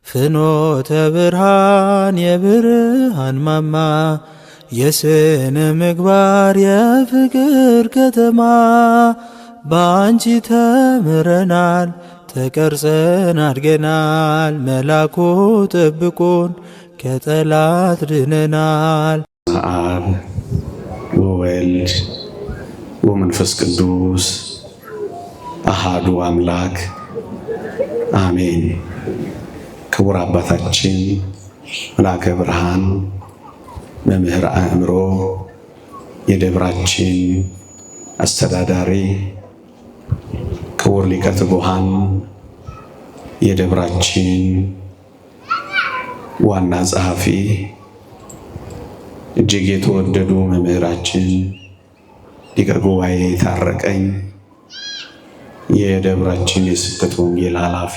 ፍኖተ ብርሃን የብርሃን ማማ የስነ ምግባር የፍቅር ከተማ በአንቺ ተምረናል ተቀርጸን አድገናል መላኩ ጠብቆን ከጠላት ድነናል። አብ ወወልድ ወመንፈስ ቅዱስ አሃዱ አምላክ አሜን። ክቡር አባታችን መላከ ብርሃን መምህር አእምሮ የደብራችን አስተዳዳሪ፣ ክቡር ሊቀ ትጉሃን የደብራችን ዋና ጸሐፊ፣ እጅግ የተወደዱ መምህራችን ሊቀ ጉባኤ ታረቀኝ፣ የደብራችን የስብከተ ወንጌል ኃላፊ፣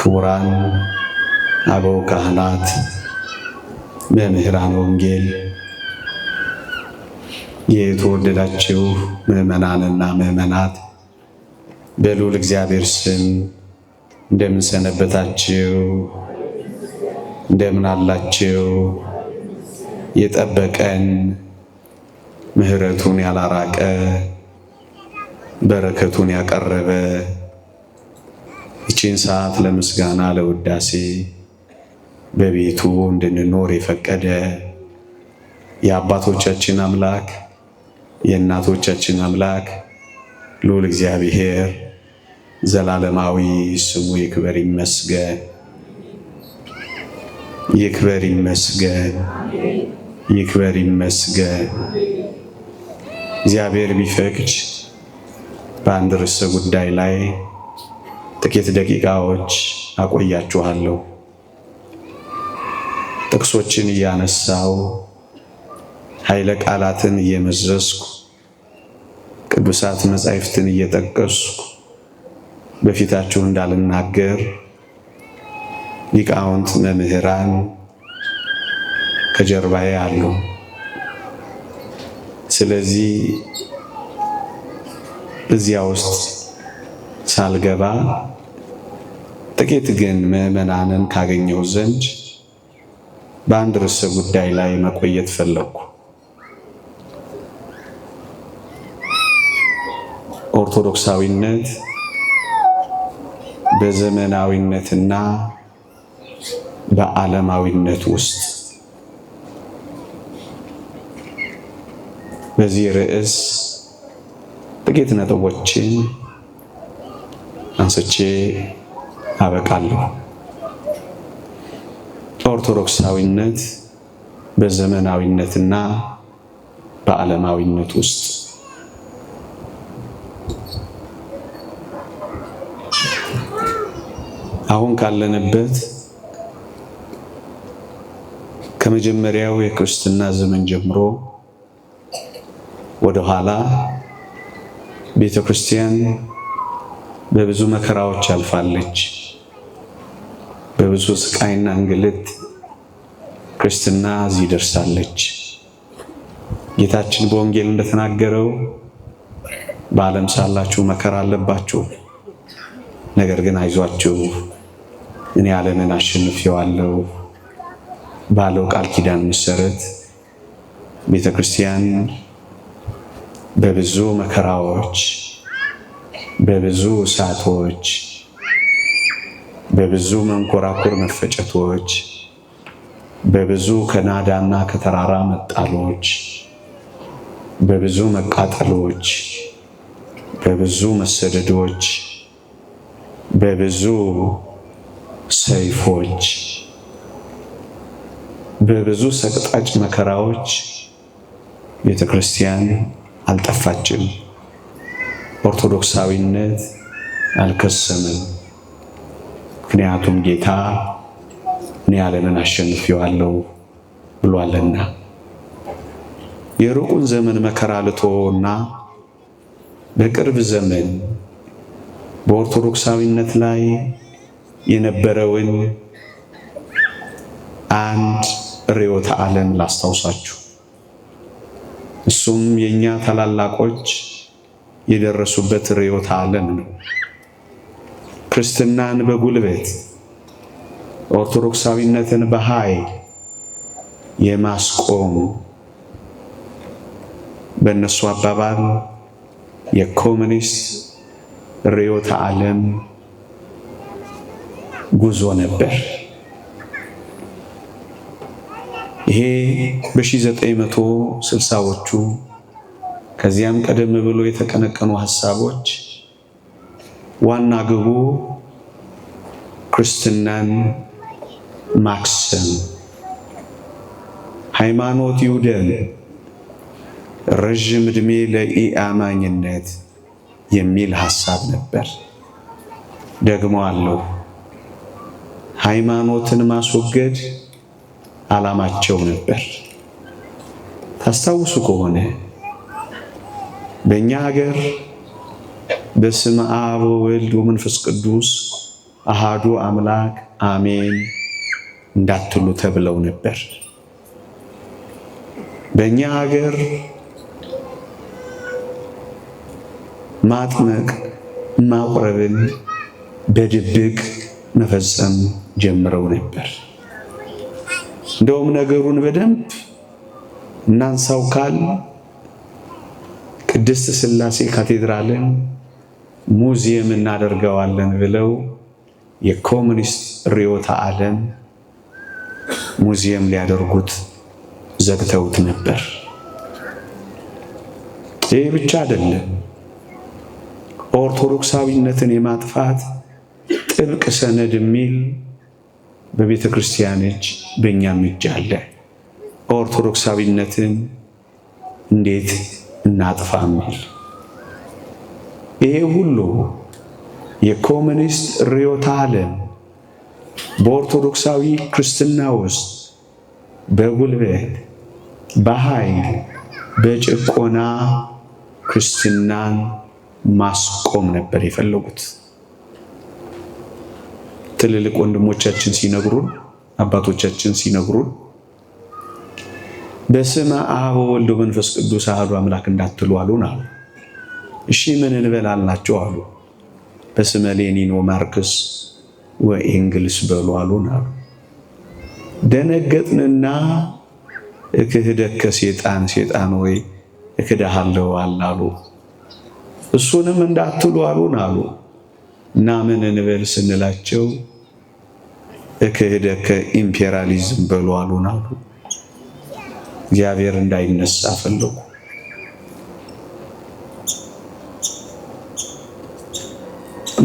ክቡራን አበው ካህናት፣ መምህራን ወንጌል፣ የተወደዳችሁ ምዕመናንና ምዕመናት በልዑል እግዚአብሔር ስም እንደምን ሰነበታችሁ? እንደምን አላችሁ? የጠበቀን ምሕረቱን ያላራቀ በረከቱን ያቀረበ ይህችን ሰዓት ለምስጋና ለውዳሴ በቤቱ እንድንኖር የፈቀደ የአባቶቻችን አምላክ የእናቶቻችን አምላክ ልዑል እግዚአብሔር ዘላለማዊ ስሙ ይክበር ይመስገን፣ ይክበር ይመስገን፣ ይክበር ይመስገን። እግዚአብሔር ቢፈቅድ በአንድ ርዕሰ ጉዳይ ላይ ጥቂት ደቂቃዎች አቆያችኋለሁ። ጥቅሶችን እያነሳው ኃይለ ቃላትን እየመዘዝኩ ቅዱሳት መጻሕፍትን እየጠቀስኩ በፊታችሁ እንዳልናገር ሊቃውንት መምህራን ከጀርባዬ አሉ። ስለዚህ እዚያ ውስጥ ሳልገባ ጥቂት ግን ምዕመናንን ካገኘው ዘንድ በአንድ ርዕሰ ጉዳይ ላይ መቆየት ፈለግኩ። ኦርቶዶክሳዊነት በዘመናዊነትና በዓለማዊነት ውስጥ በዚህ ርዕስ ጥቂት ነጥቦችን አንስቼ አበቃለሁ። ኦርቶዶክሳዊነት በዘመናዊነትና በዓለማዊነት ውስጥ አሁን ካለንበት ከመጀመሪያው የክርስትና ዘመን ጀምሮ ወደ ኋላ ቤተ ክርስቲያን በብዙ መከራዎች አልፋለች። በብዙ ስቃይና እንግልት ክርስትና እዚህ ደርሳለች። ጌታችን በወንጌል እንደተናገረው በዓለም ሳላችሁ መከራ አለባችሁ፣ ነገር ግን አይዟችሁ እኔ ዓለምን አሸንፌዋለሁ ባለው ቃል ኪዳን መሰረት ቤተ ክርስቲያን በብዙ መከራዎች፣ በብዙ እሳቶች፣ በብዙ መንኮራኩር መፈጨቶች፣ በብዙ ከናዳና ከተራራ መጣሎች፣ በብዙ መቃጠሎች፣ በብዙ መሰደዶች፣ በብዙ ሰይፎች፣ በብዙ ሰቅጣጭ መከራዎች ቤተ ክርስቲያን አልጠፋችም። ኦርቶዶክሳዊነት አልከሰምም። ምክንያቱም ጌታ እኔ ዓለምን አሸንፌዋለሁ ብሏልና። የሩቁን ዘመን መከራ ልተወውና በቅርብ ዘመን በኦርቶዶክሳዊነት ላይ የነበረውን አንድ ርዕዮተ ዓለም ላስታውሳችሁ። እሱም የኛ ታላላቆች የደረሱበት ርዕዮተ ዓለም ነው። ክርስትናን በጉልበት ኦርቶዶክሳዊነትን በኃይል የማስቆም በእነሱ አባባል የኮሙኒስት ርዕዮተ ዓለም ጉዞ ነበር። ይሄ በ1960ዎቹ ከዚያም ቀደም ብሎ የተቀነቀኑ ሐሳቦች ዋና ግቡ ክርስትናን ማክሰም፣ ሃይማኖት ይውደም፣ ረዥም ዕድሜ ለኢአማኝነት የሚል ሐሳብ ነበር። ደግሞ አለው ሃይማኖትን ማስወገድ ዓላማቸው ነበር። ታስታውሱ ከሆነ በእኛ ሀገር በስመ አብ ወወልድ ወመንፈስ ቅዱስ አሃዱ አምላክ አሜን እንዳትሉ ተብለው ነበር። በእኛ ሀገር ማጥመቅ ማቁረብን በድብቅ መፈጸም ጀምረው ነበር። እንደውም ነገሩን በደንብ እናንሳው ካል ቅድስት ሥላሴ ካቴድራልን ሙዚየም እናደርገዋለን ብለው የኮሙኒስት ርዕዮተ ዓለም ሙዚየም ሊያደርጉት ዘግተውት ነበር። ይህ ብቻ አይደለም። ኦርቶዶክሳዊነትን የማጥፋት ጥብቅ ሰነድ የሚል በቤተ ክርስቲያኖች በእኛም እጅ አለ። ኦርቶዶክሳዊነትን እንዴት እናጥፋ የሚል። ይሄ ሁሉ የኮሙኒስት ርዕዮተ ዓለም በኦርቶዶክሳዊ ክርስትና ውስጥ በጉልበት በኃይል በጭቆና ክርስትናን ማስቆም ነበር የፈለጉት። ትልልቅ ወንድሞቻችን ሲነግሩን፣ አባቶቻችን ሲነግሩን በስመ አብ ወወልድ ወመንፈስ ቅዱስ አሐዱ አምላክ እንዳትሉ አሉን አሉ። እሺ ምን እንበላላችሁ አሉ። በስመ ሌኒን ወማርክስ ወኤንግልስ በሉ አሉን አሉ። ደነገጥንና እክህደከ ሴጣን ሴጣን ወይ እክድሃለሁ አሉ። እሱንም እንዳትሉ አሉን አሉ። እና ምን እንበል ስንላቸው እክህደከ ኢምፔሪያሊዝም በሉ አሉን አሉ። እግዚአብሔር እንዳይነሳ ፈለጉ።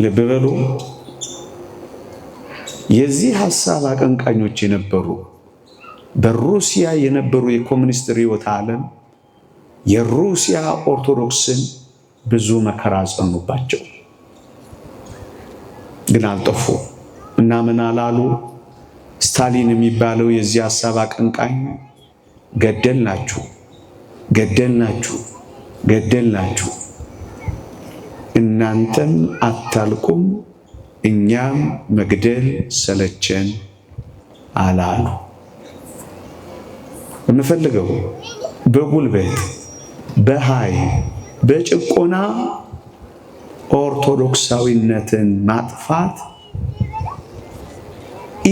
ልብ በሉ። የዚህ ሐሳብ አቀንቃኞች የነበሩ በሩሲያ የነበሩ የኮሙኒስት ርዕዮተ ዓለም የሩሲያ ኦርቶዶክስን ብዙ መከራ ጸኑባቸው፣ ግን አልጠፉ እና ምን አላሉ? ስታሊን የሚባለው የዚህ ሐሳብ አቀንቃኝ ገደልናችሁ፣ ገደልናችሁ፣ ገደልናችሁ፣ እናንተም አታልቁም፣ እኛም መግደል ሰለቸን አላሉ። የምፈልገው በጉልበት በኃይል በጭቆና ኦርቶዶክሳዊነትን ማጥፋት፣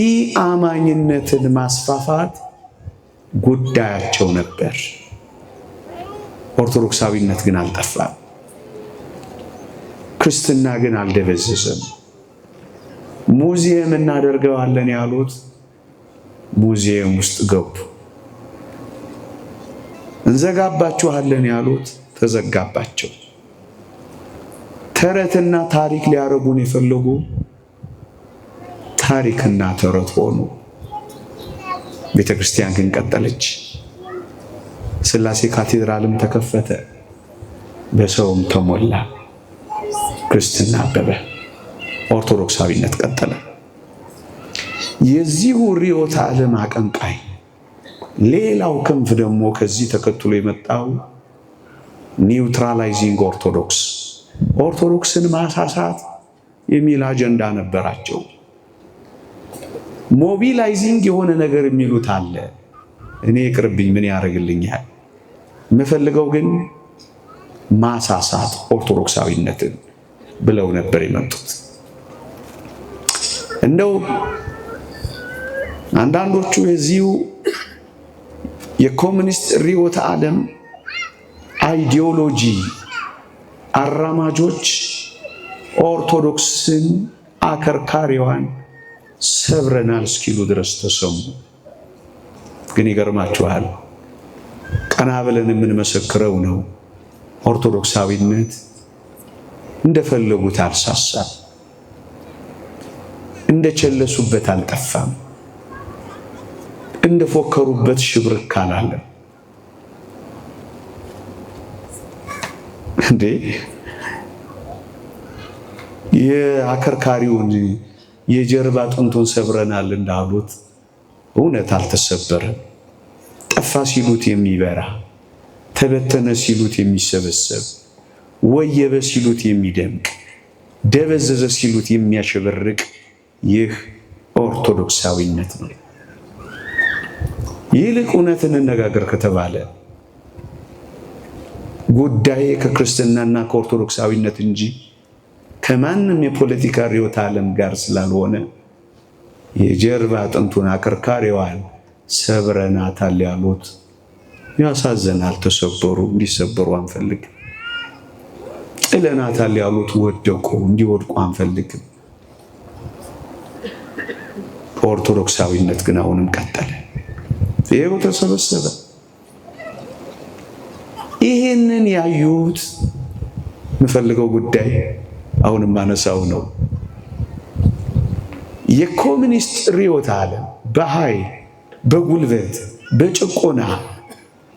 ኢአማኝነትን ማስፋፋት ጉዳያቸው ነበር። ኦርቶዶክሳዊነት ግን አልጠፋም። ክርስትና ግን አልደበዘዘም። ሙዚየም እናደርገዋለን ያሉት ሙዚየም ውስጥ ገቡ። እንዘጋባችኋለን ያሉት ተዘጋባቸው። ተረትና ታሪክ ሊያረጉን የፈለጉ ታሪክና ተረት ሆኑ። ቤተ ክርስቲያን ግን ቀጠለች። ሥላሴ ካቴድራልም ተከፈተ፣ በሰውም ተሞላ። ክርስትና አበበ፣ ኦርቶዶክሳዊነት ቀጠለ። የዚሁ ርዕዮተ ዓለም አቀንቃይ ሌላው ክንፍ ደግሞ ከዚህ ተከትሎ የመጣው ኒውትራላይዚንግ ኦርቶዶክስ፣ ኦርቶዶክስን ማሳሳት የሚል አጀንዳ ነበራቸው። ሞቢላይዚንግ የሆነ ነገር የሚሉት አለ። እኔ ይቅርብኝ፣ ምን ያደርግልኛል? የምፈልገው ግን ማሳሳት ኦርቶዶክሳዊነትን ብለው ነበር የመጡት። እንደው አንዳንዶቹ የዚሁ የኮሙኒስት ርዕዮተ ዓለም አይዲዮሎጂ አራማጆች ኦርቶዶክስን አከርካሪዋን ሰብረናል እስኪሉ ድረስ ተሰሙ። ግን ይገርማችኋል፣ ቀና ብለን የምንመሰክረው ነው። ኦርቶዶክሳዊነት እንደፈለጉት አልሳሳም፣ እንደቸለሱበት አልጠፋም፣ እንደፎከሩበት ሽብርክ አላለም። እንዴ የአከርካሪውን የጀርባ አጥንቱን ሰብረናል እንዳሉት እውነት አልተሰበረም። ጠፋ ሲሉት የሚበራ፣ ተበተነ ሲሉት የሚሰበሰብ፣ ወየበ ሲሉት የሚደምቅ፣ ደበዘዘ ሲሉት የሚያሸበርቅ ይህ ኦርቶዶክሳዊነት ነው። ይልቅ እውነት እንነጋገር ከተባለ ጉዳዬ ከክርስትናና ከኦርቶዶክሳዊነት እንጂ ከማንም የፖለቲካ ርዕዮተ ዓለም ጋር ስላልሆነ የጀርባ አጥንቱን አከርካሪዋን ሰብረናታል ያሉት ያሳዘናል። ተሰበሩ፣ እንዲሰበሩ አንፈልግም። ጥለናታል ያሉት ወደቁ፣ እንዲወድቁ አንፈልግም። ኦርቶዶክሳዊነት ግን አሁንም ቀጠለ። ይሄው ተሰበሰበ። ይሄንን ያዩት የምፈልገው ጉዳይ አሁንም ማነሳው ነው። የኮሙኒስት ርዕዮተ ዓለም በኃይል በጉልበት በጭቆና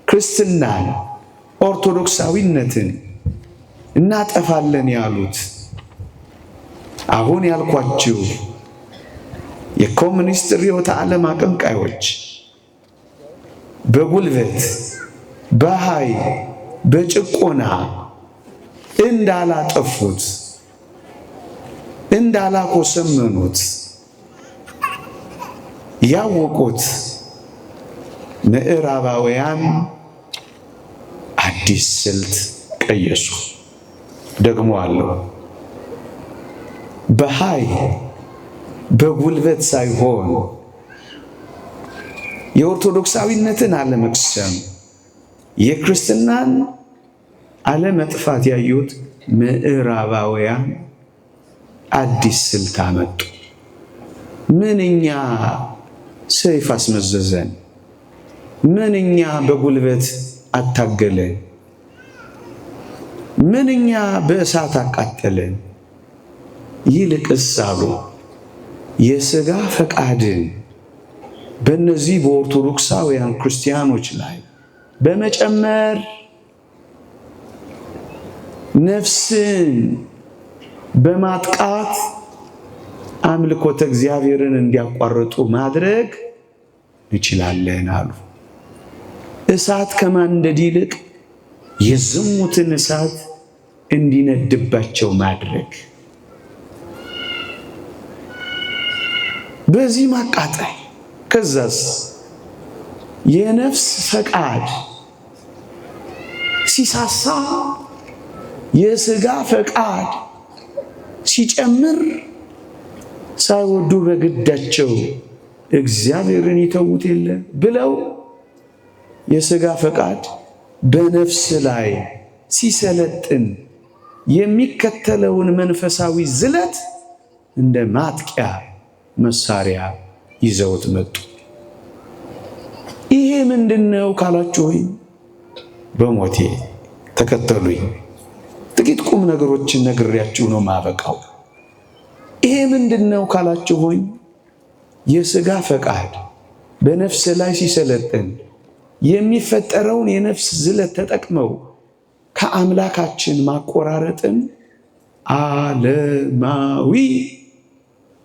ክርስትናን ኦርቶዶክሳዊነትን እናጠፋለን ያሉት አሁን ያልኳችሁ የኮሙኒስት ርዕዮተ ዓለም አቀንቃዮች በጉልበት በኃይል በጭቆና እንዳላጠፉት እንዳላኮሰመኑት ያወቁት ምዕራባውያን አዲስ ስልት ቀየሱ። ደግሞ አለው በኃይል በጉልበት ሳይሆን የኦርቶዶክሳዊነትን አለመቅሰም የክርስትናን አለመጥፋት ያዩት ምዕራባውያን አዲስ ስልት አመጡ። ምንኛ ሰይፍ አስመዘዘን፣ ምንኛ በጉልበት አታገለን፣ ምንኛ በእሳት አቃጠለን። ይልቅስ አሉ የሥጋ ፈቃድን በእነዚህ በኦርቶዶክሳውያን ክርስቲያኖች ላይ በመጨመር ነፍስን በማጥቃት አምልኮተ እግዚአብሔርን እንዲያቋርጡ ማድረግ እንችላለን አሉ። እሳት ከማንደድ ይልቅ የዝሙትን እሳት እንዲነድባቸው ማድረግ፣ በዚህ ማቃጠል። ከዛስ የነፍስ ፈቃድ ሲሳሳ የሥጋ ፈቃድ ሲጨምር ሳይወዱ በግዳቸው እግዚአብሔርን ይተዉት የለ ብለው የሥጋ ፈቃድ በነፍስ ላይ ሲሰለጥን የሚከተለውን መንፈሳዊ ዝለት እንደ ማጥቂያ መሳሪያ ይዘውት መጡ። ይሄ ምንድነው ካላችሁኝ፣ በሞቴ ተከተሉኝ። ጥቂት ቁም ነገሮችን ነግሬያችሁ ነው ማበቃው። ይሄ ምንድነው ካላችሁኝ፣ የሥጋ ፈቃድ በነፍስ ላይ ሲሰለጥን የሚፈጠረውን የነፍስ ዝለት ተጠቅመው ከአምላካችን ማቆራረጥን ዓለማዊ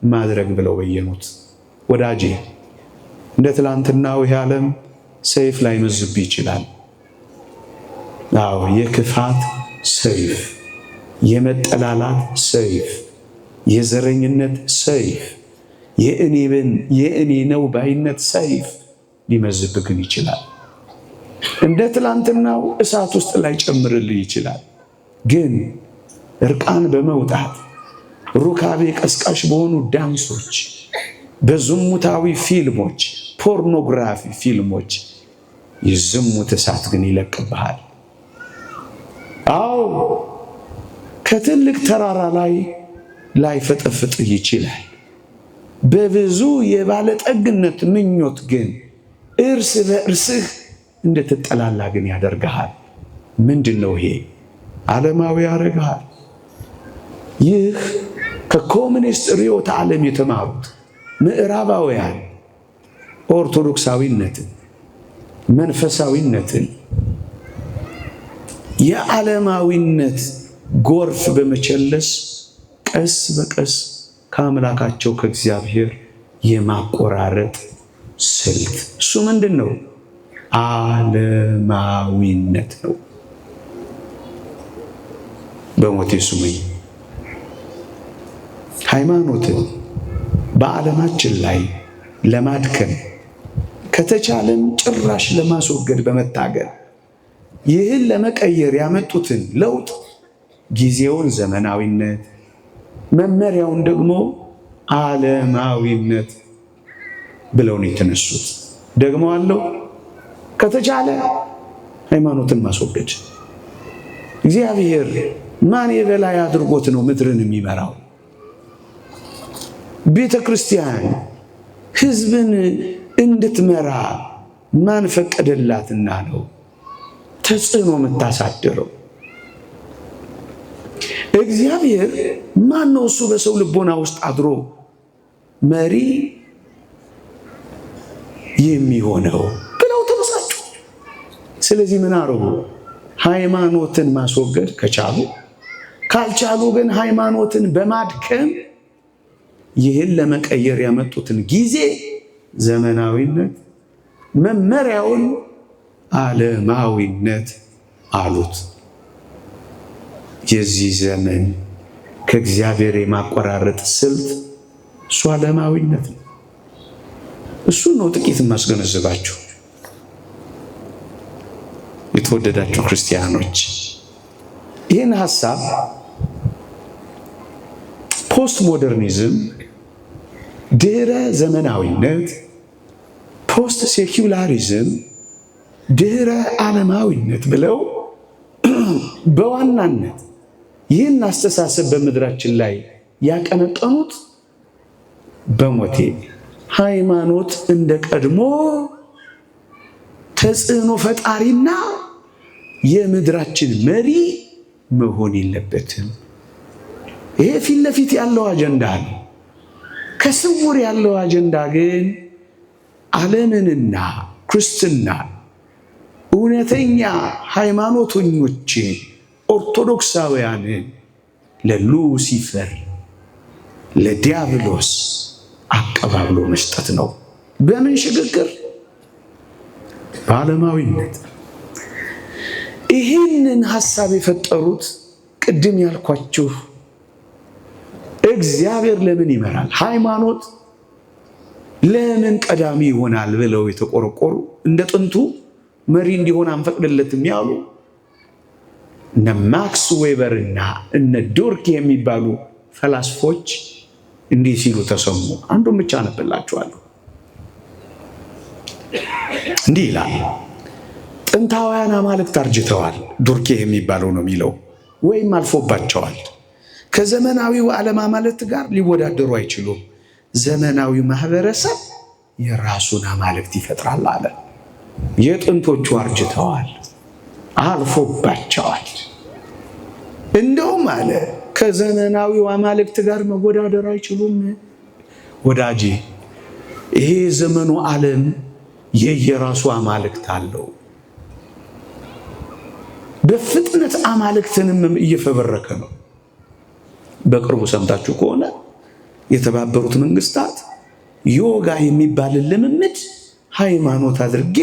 ማድረግ ብለው በየኑት። ወዳጄ እንደ ትላንትናው ይህ ዓለም ሰይፍ ላይ መዝብ ይችላል። አዎ የክፋት ሰይፍ፣ የመጠላላት ሰይፍ፣ የዘረኝነት ሰይፍ፣ የእኔ ነው ባይነት ሰይፍ ሊመዝብግን ይችላል። እንደ ትላንትናው እሳት ውስጥ ላይ ጨምርልህ ይችላል። ግን እርቃን በመውጣት ሩካቤ ቀስቃሽ በሆኑ ዳንሶች በዝሙታዊ ፊልሞች፣ ፖርኖግራፊ ፊልሞች የዝሙት እሳት ግን ይለቅብሃል። አዎ ከትልቅ ተራራ ላይ ፈጠፍጥህ ይችላል። በብዙ የባለጠግነት ምኞት ግን እርስ በእርስህ እንድትጠላላ ግን ያደርግሃል። ምንድነው ይሄ? ዓለማዊ ያደርግሃል። ይህ ከኮሙኒስት ርዕዮተ ዓለም የተማሩት ምዕራባውያን ኦርቶዶክሳዊነትን፣ መንፈሳዊነትን፣ የዓለማዊነት ጎርፍ በመቸለስ ቀስ በቀስ ከአምላካቸው ከእግዚአብሔር የማቆራረጥ ስልት። እሱ ምንድን ነው? ዓለማዊነት ነው። በሞቴ ስሙኝ። ሃይማኖትን በዓለማችን ላይ ለማድከም ከተቻለም ጭራሽ ለማስወገድ በመታገል ይህን ለመቀየር ያመጡትን ለውጥ ጊዜውን ዘመናዊነት፣ መመሪያውን ደግሞ ዓለማዊነት ብለው ነው የተነሱት። ደግሞ አለው ከተቻለ ሃይማኖትን ማስወገድ። እግዚአብሔር ማን የበላይ አድርጎት ነው ምድርን የሚመራው? ቤተ ክርስቲያን ሕዝብን እንድትመራ ማን ፈቀደላትና ነው ተጽዕኖ የምታሳድረው? እግዚአብሔር ማን ነው እሱ በሰው ልቦና ውስጥ አድሮ መሪ የሚሆነው ብለው ተበሳጩ። ስለዚህ ምን አረጉ? ሃይማኖትን ማስወገድ ከቻሉ፣ ካልቻሉ ግን ሃይማኖትን በማድከም ይህን ለመቀየር ያመጡትን ጊዜ ዘመናዊነት፣ መመሪያውን ዓለማዊነት አሉት። የዚህ ዘመን ከእግዚአብሔር የማቆራረጥ ስልት እሱ ዓለማዊነት ነው። እሱን ነው ጥቂት ማስገነዘባችሁ። የተወደዳችሁ ክርስቲያኖች፣ ይህን ሐሳብ ፖስት ሞደርኒዝም፣ ድህረ ዘመናዊነት፣ ፖስት ሴኩላሪዝም፣ ድህረ ዓለማዊነት ብለው በዋናነት ይህን አስተሳሰብ በምድራችን ላይ ያቀነቀኑት በሞቴ ሃይማኖት እንደ ቀድሞ ተጽዕኖ ፈጣሪና የምድራችን መሪ መሆን የለበትም። ይሄ ፊት ለፊት ያለው አጀንዳ ነው። ከስውር ያለው አጀንዳ ግን ዓለምንና ክርስትና እውነተኛ ሃይማኖተኞችን ኦርቶዶክሳውያንን ለሉሲፈር ለዲያብሎስ አቀባብሎ መስጠት ነው። በምን ሽግግር? በዓለማዊነት። ይህንን ሐሳብ የፈጠሩት ቅድም ያልኳችሁ እግዚአብሔር ለምን ይመራል፣ ሃይማኖት ለምን ቀዳሚ ይሆናል ብለው የተቆረቆሩ እንደ ጥንቱ መሪ እንዲሆን አንፈቅድለትም ያሉ እነ ማክስ ዌበር እና እነ ዶርኪ የሚባሉ ፈላስፎች እንዲህ ሲሉ ተሰሙ። አንዱን ብቻ አነብላችኋለሁ። እንዲህ ይላል። ጥንታውያን አማልክት አርጅተዋል፣ ዶርኪ የሚባለው ነው የሚለው፣ ወይም አልፎባቸዋል። ከዘመናዊው ዓለም አማልክት ጋር ሊወዳደሩ አይችሉም። ዘመናዊ ማህበረሰብ የራሱን አማልክት ይፈጥራል አለ። የጥንቶቹ አርጅተዋል፣ አልፎባቸዋል። እንደውም አለ ከዘመናዊው አማልክት ጋር መወዳደር አይችሉም። ወዳጄ፣ ይሄ ዘመኑ ዓለም የየራሱ አማልክት አለው። በፍጥነት አማልክትንም እየፈበረከ ነው። በቅርቡ ሰምታችሁ ከሆነ የተባበሩት መንግስታት ዮጋ የሚባል ልምምድ ሃይማኖት አድርጌ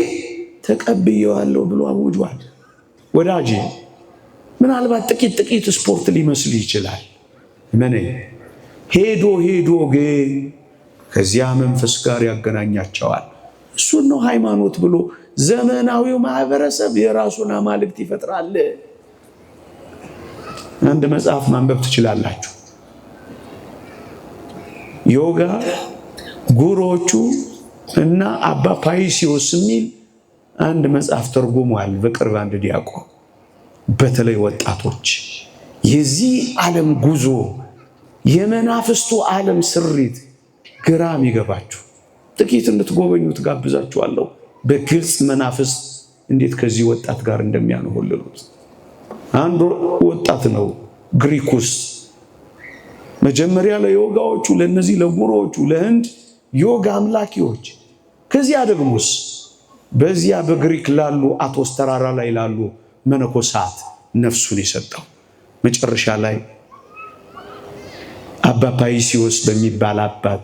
ተቀብየዋለሁ ብሎ አውጇል። ወዳጄ፣ ምናልባት ጥቂት ስፖርት ሊመስል ይችላል። ምን ሄዶ ግን ከዚያ መንፈስ ጋር ያገናኛቸዋል። እሱን ነው ሃይማኖት ብሎ ዘመናዊው ማህበረሰብ የራሱን አማልክት ይፈጥራል። አንድ መጽሐፍ ማንበብ ትችላላችሁ። ዮጋ ጉሮዎቹ እና አባ ፓይሲዮስ የሚል አንድ መጽሐፍ ተርጉሟል በቅርብ አንድ ዲያቆን። በተለይ ወጣቶች የዚህ ዓለም ጉዞ የመናፍስቱ ዓለም ስሪት ግራም ይገባችሁ ጥቂት እንድትጎበኙት ጋብዛችኋለሁ። በግልጽ መናፍስት እንዴት ከዚህ ወጣት ጋር እንደሚያንሆልሉት። አንድ ወጣት ነው ግሪክ ውስጥ መጀመሪያ ለዮጋዎቹ ለነዚህ ለጉሮዎቹ ለህንድ ዮጋ አምላኪዎች፣ ከዚያ ደግሞስ በዚያ በግሪክ ላሉ አቶስ ተራራ ላይ ላሉ መነኮሳት ነፍሱን የሰጠው መጨረሻ ላይ አባ ፓይሲዮስ በሚባል አባት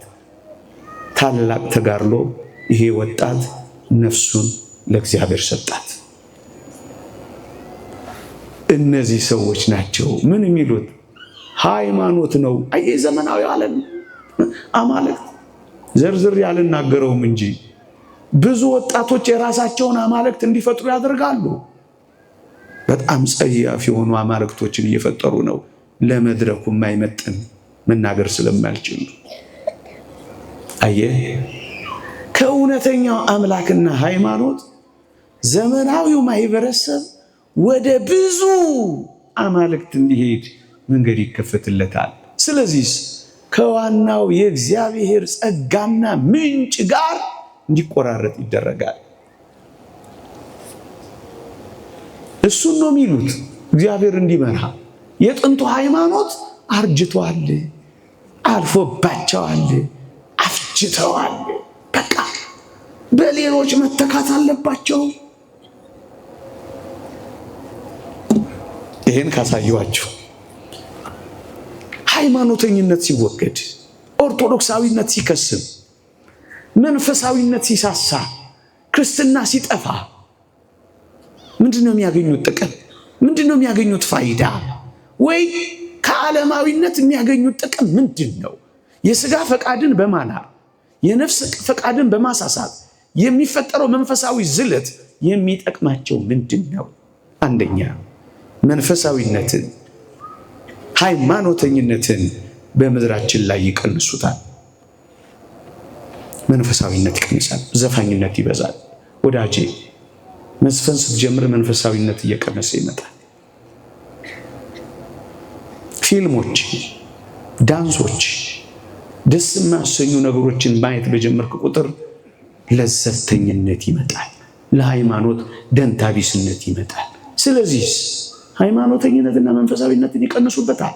ታላቅ ተጋድሎ ይሄ ወጣት ነፍሱን ለእግዚአብሔር ሰጣት። እነዚህ ሰዎች ናቸው ምን የሚሉት ሃይማኖት ነው። አይ ዘመናዊ ዓለም አማልክት ዘርዝር ያልናገረውም እንጂ ብዙ ወጣቶች የራሳቸውን አማልክት እንዲፈጥሩ ያደርጋሉ። በጣም ጸያፍ የሆኑ አማልክቶችን እየፈጠሩ ነው። ለመድረኩ የማይመጥን መናገር ስለማልችል አየህ፣ ከእውነተኛው አምላክና ሃይማኖት ዘመናዊው ማህበረሰብ ወደ ብዙ አማልክት እንዲሄድ መንገድ ይከፈትለታል። ስለዚህ ከዋናው የእግዚአብሔር ጸጋና ምንጭ ጋር እንዲቆራረጥ ይደረጋል። እሱን ነው የሚሉት እግዚአብሔር እንዲመራ። የጥንቱ ሃይማኖት አርጅቷል፣ አልፎባቸዋል፣ አፍጅተዋል። በቃ በሌሎች መተካት አለባቸው። ይሄን ካሳየዋችሁ ሃይማኖተኝነት ሲወገድ፣ ኦርቶዶክሳዊነት ሲከስም፣ መንፈሳዊነት ሲሳሳ፣ ክርስትና ሲጠፋ ምንድነው የሚያገኙት ጥቅም? ምንድነው የሚያገኙት ፋይዳ? ወይ ከዓለማዊነት የሚያገኙት ጥቅም ምንድነው? የሥጋ ፈቃድን በማናር የነፍስ ፈቃድን በማሳሳት የሚፈጠረው መንፈሳዊ ዝለት የሚጠቅማቸው ምንድነው? አንደኛ መንፈሳዊነትን ሃይማኖተኝነትን በምድራችን ላይ ይቀንሱታል። መንፈሳዊነት ይቀንሳል፣ ዘፋኝነት ይበዛል። ወዳጄ መዝፈን ስትጀምር መንፈሳዊነት እየቀነሰ ይመጣል። ፊልሞች፣ ዳንሶች፣ ደስ የማያሰኙ ነገሮችን ማየት በጀመርክ ቁጥር ለዘብተኝነት ይመጣል፣ ለሃይማኖት ደንታቢስነት ይመጣል። ስለዚህ ሃይማኖተኝነትና መንፈሳዊነትን ይቀንሱበታል።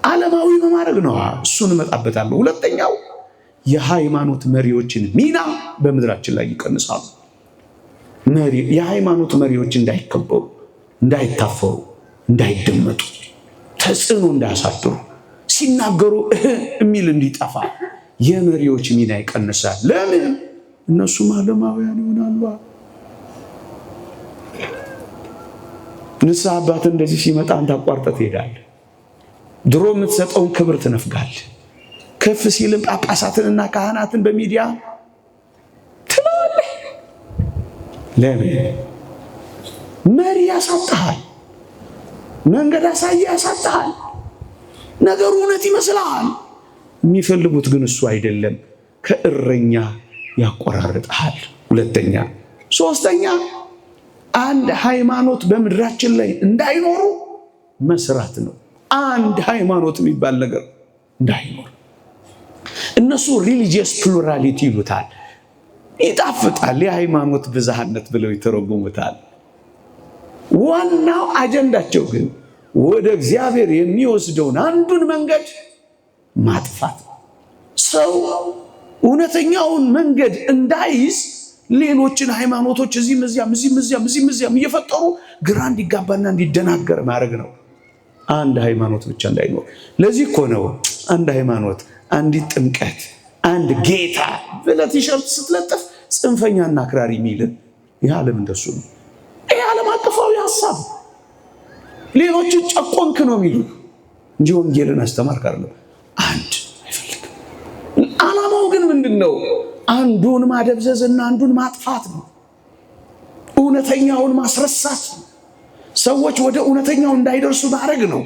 ዓለማዊ መማረግ ነው። እሱን እመጣበታለሁ። ሁለተኛው የሃይማኖት መሪዎችን ሚና በምድራችን ላይ ይቀንሳሉ። የሃይማኖት መሪዎች እንዳይከበሩ፣ እንዳይታፈሩ፣ እንዳይደመጡ፣ ተጽዕኖ እንዳያሳድሩ፣ ሲናገሩ የሚል እንዲጠፋ የመሪዎች ሚና ይቀንሳል። ለምን? እነሱም ዓለማውያን ይሆናሉ። ንስሐ አባት እንደዚህ ሲመጣ አንተ አቋርጠህ ትሄዳለህ። ድሮ የምትሰጠውን ክብር ትነፍጋለህ። ከፍ ሲልም ጳጳሳትንና ካህናትን በሚዲያ ትላለህ። ለምን? መሪ ያሳጣሃል፣ መንገድ አሳየ ያሳጣሃል። ነገሩ እውነት ይመስልሃል። የሚፈልጉት ግን እሱ አይደለም። ከእረኛ ያቆራርጣል። ሁለተኛ። ሶስተኛ አንድ ሃይማኖት በምድራችን ላይ እንዳይኖሩ መስራት ነው። አንድ ሃይማኖት የሚባል ነገር እንዳይኖር። እነሱ ሪሊጂየስ ፕሉራሊቲ ይሉታል። ይጣፍጣል። የሃይማኖት ብዝሃነት ብለው ይተረጉሙታል። ዋናው አጀንዳቸው ግን ወደ እግዚአብሔር የሚወስደውን አንዱን መንገድ ማጥፋት። ሰው እውነተኛውን መንገድ እንዳይዝ ሌሎችን ሃይማኖቶች እዚህም እዚያም እየፈጠሩ ግራ እንዲጋባና እንዲደናገር ማድረግ ነው። አንድ ሃይማኖት ብቻ እንዳይኖር። ለዚህ እኮ ነው አንድ ሃይማኖት፣ አንዲት ጥምቀት፣ አንድ ጌታ ብለህ ቲሸርት ስትለጥፍ ጽንፈኛና አክራሪ የሚልን። ይህ ዓለም እንደሱ ነው። ይህ ዓለም አቀፋዊ ሀሳብ ሌሎችን ጨቆንክ ነው የሚሉ እንጂ ወንጌልን አስተማርክ አይደለም። አንድ አይፈልግም። ዓላማው ግን ምንድን ነው? አንዱን ማደብዘዝና አንዱን ማጥፋት ነው። እውነተኛውን ማስረሳት ነው። ሰዎች ወደ እውነተኛው እንዳይደርሱ ማድረግ ነው።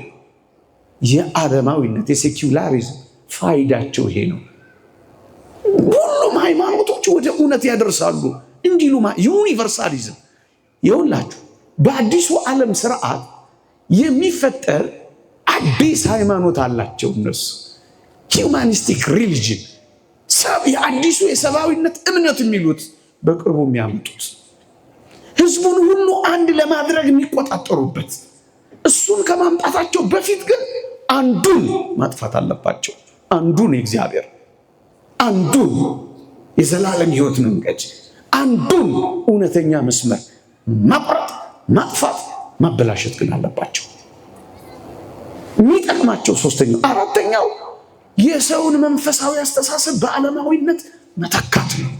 የዓለማዊነት የሴኩላሪዝም ፋይዳቸው ይሄ ነው። ሁሉም ሃይማኖቶች ወደ እውነት ያደርሳሉ እንዲሉ ዩኒቨርሳሊዝም ይኸውላችሁ በአዲሱ ዓለም ስርዓት የሚፈጠር አዲስ ሃይማኖት አላቸው እነሱ ሂውማኒስቲክ ሪሊጅን የአዲሱ የሰብአዊነት እምነት የሚሉት በቅርቡ የሚያመጡት ህዝቡን ሁሉ አንድ ለማድረግ የሚቆጣጠሩበት እሱን ከማምጣታቸው በፊት ግን አንዱን ማጥፋት አለባቸው። አንዱን የእግዚአብሔር አንዱን የዘላለም ህይወት መንገድ አንዱን እውነተኛ መስመር ማቆረጥ ማጥፋት ማበላሸት ግን አለባቸው። የሚጠቅማቸው ሶስተኛው አራተኛው የሰውን መንፈሳዊ አስተሳሰብ በዓለማዊነት መተካት ነው።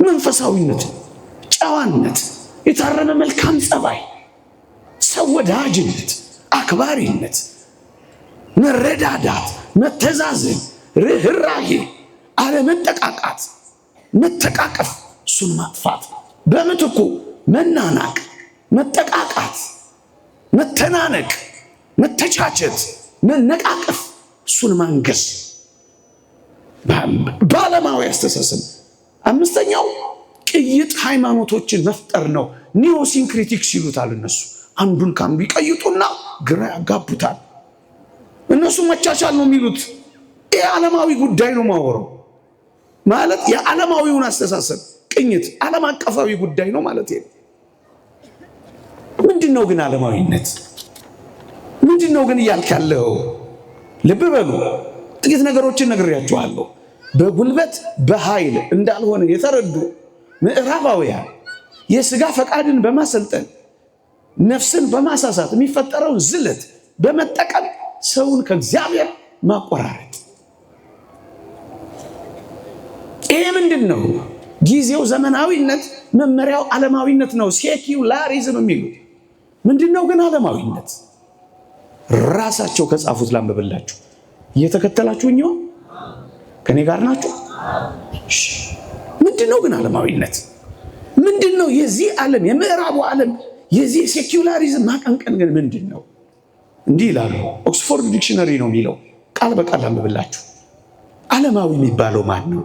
መንፈሳዊነት፣ ጨዋነት፣ የታረመ መልካም ጸባይ፣ ሰው ወዳጅነት፣ አክባሪነት፣ መረዳዳት፣ መተዛዘን፣ ርህራሄ፣ አለመጠቃቃት፣ መተቃቀፍ እሱን ማጥፋት በምትኩ መናናቅ፣ መጠቃቃት፣ መተናነቅ፣ መተቻቸት፣ መነቃቀፍ እሱን ማንገስ በዓለማዊ አስተሳሰብ። አምስተኛው ቅይጥ ሃይማኖቶችን መፍጠር ነው። ኒዮሲንክሪቲክስ ይሉታል እነሱ። አንዱን ከአንዱ ይቀይጡና ግራ ያጋቡታል። እነሱ መቻቻል ነው የሚሉት። ይህ ዓለማዊ ጉዳይ ነው ማወራው ማለት የዓለማዊውን አስተሳሰብ ቅኝት ዓለም አቀፋዊ ጉዳይ ነው ማለት ነው። ምንድነው ግን ዓለማዊነት? ምንድነው ግን እያልክ ያለው? ልብ በሉ፣ ጥቂት ነገሮችን ነግሬያችኋለሁ። በጉልበት በኃይል እንዳልሆነ የተረዱ ምዕራባውያን የሥጋ ፈቃድን በማሰልጠን ነፍስን በማሳሳት የሚፈጠረውን ዝለት በመጠቀም ሰውን ከእግዚአብሔር ማቆራረጥ። ይሄ ምንድን ነው? ጊዜው ዘመናዊነት፣ መመሪያው ዓለማዊነት ነው። ሴኩላሪዝም የሚሉት ምንድን ነው ግን ዓለማዊነት? ራሳቸው ከጻፉት ላንብብላችሁ። እየተከተላችሁኝ ነው? ከኔ ጋር ናችሁ? ምንድን ነው ግን ዓለማዊነት? ምንድን ነው የዚህ ዓለም የምዕራቡ ዓለም የዚህ ሴኩላሪዝም ማቀንቀን ግን ምንድን ነው? እንዲህ ይላሉ። ኦክስፎርድ ዲክሽነሪ ነው የሚለው። ቃል በቃል ላንብብላችሁ። ዓለማዊ የሚባለው ማን ነው?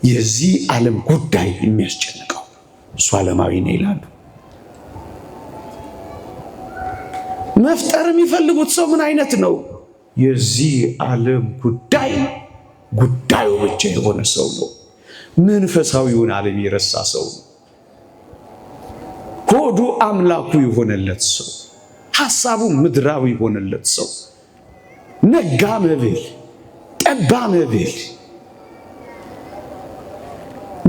የዚህ ዓለም ጉዳይ የሚያስጨንቀው እሱ ዓለማዊ ነው ይላሉ። መፍጠር የሚፈልጉት ሰው ምን አይነት ነው? የዚህ ዓለም ጉዳዩ ብቻ የሆነ ሰው ነው። መንፈሳዊውን ዓለም የረሳ ሰው ነው። ሆዱ አምላኩ የሆነለት ሰው፣ ሐሳቡ ምድራዊ የሆነለት ሰው፣ ነጋ መብል ጠባ መብል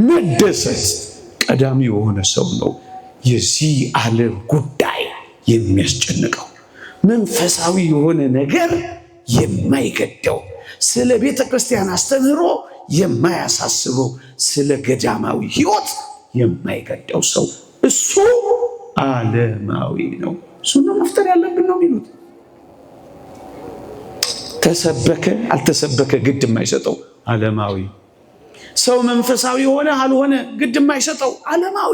መደሰት ቀዳሚ የሆነ ሰው ነው የዚህ ዓለም ጉዳይ የሚያስጨንቀው። መንፈሳዊ የሆነ ነገር የማይገደው፣ ስለ ቤተ ክርስቲያን አስተምህሮ የማያሳስበው፣ ስለ ገዳማዊ ሕይወት የማይገደው ሰው እሱ ዓለማዊ ነው። እሱን ነው መፍጠር ያለብን ነው የሚሉት። ተሰበከ አልተሰበከ ግድ የማይሰጠው ዓለማዊ ሰው፣ መንፈሳዊ ሆነ አልሆነ ግድ የማይሰጠው ዓለማዊ፣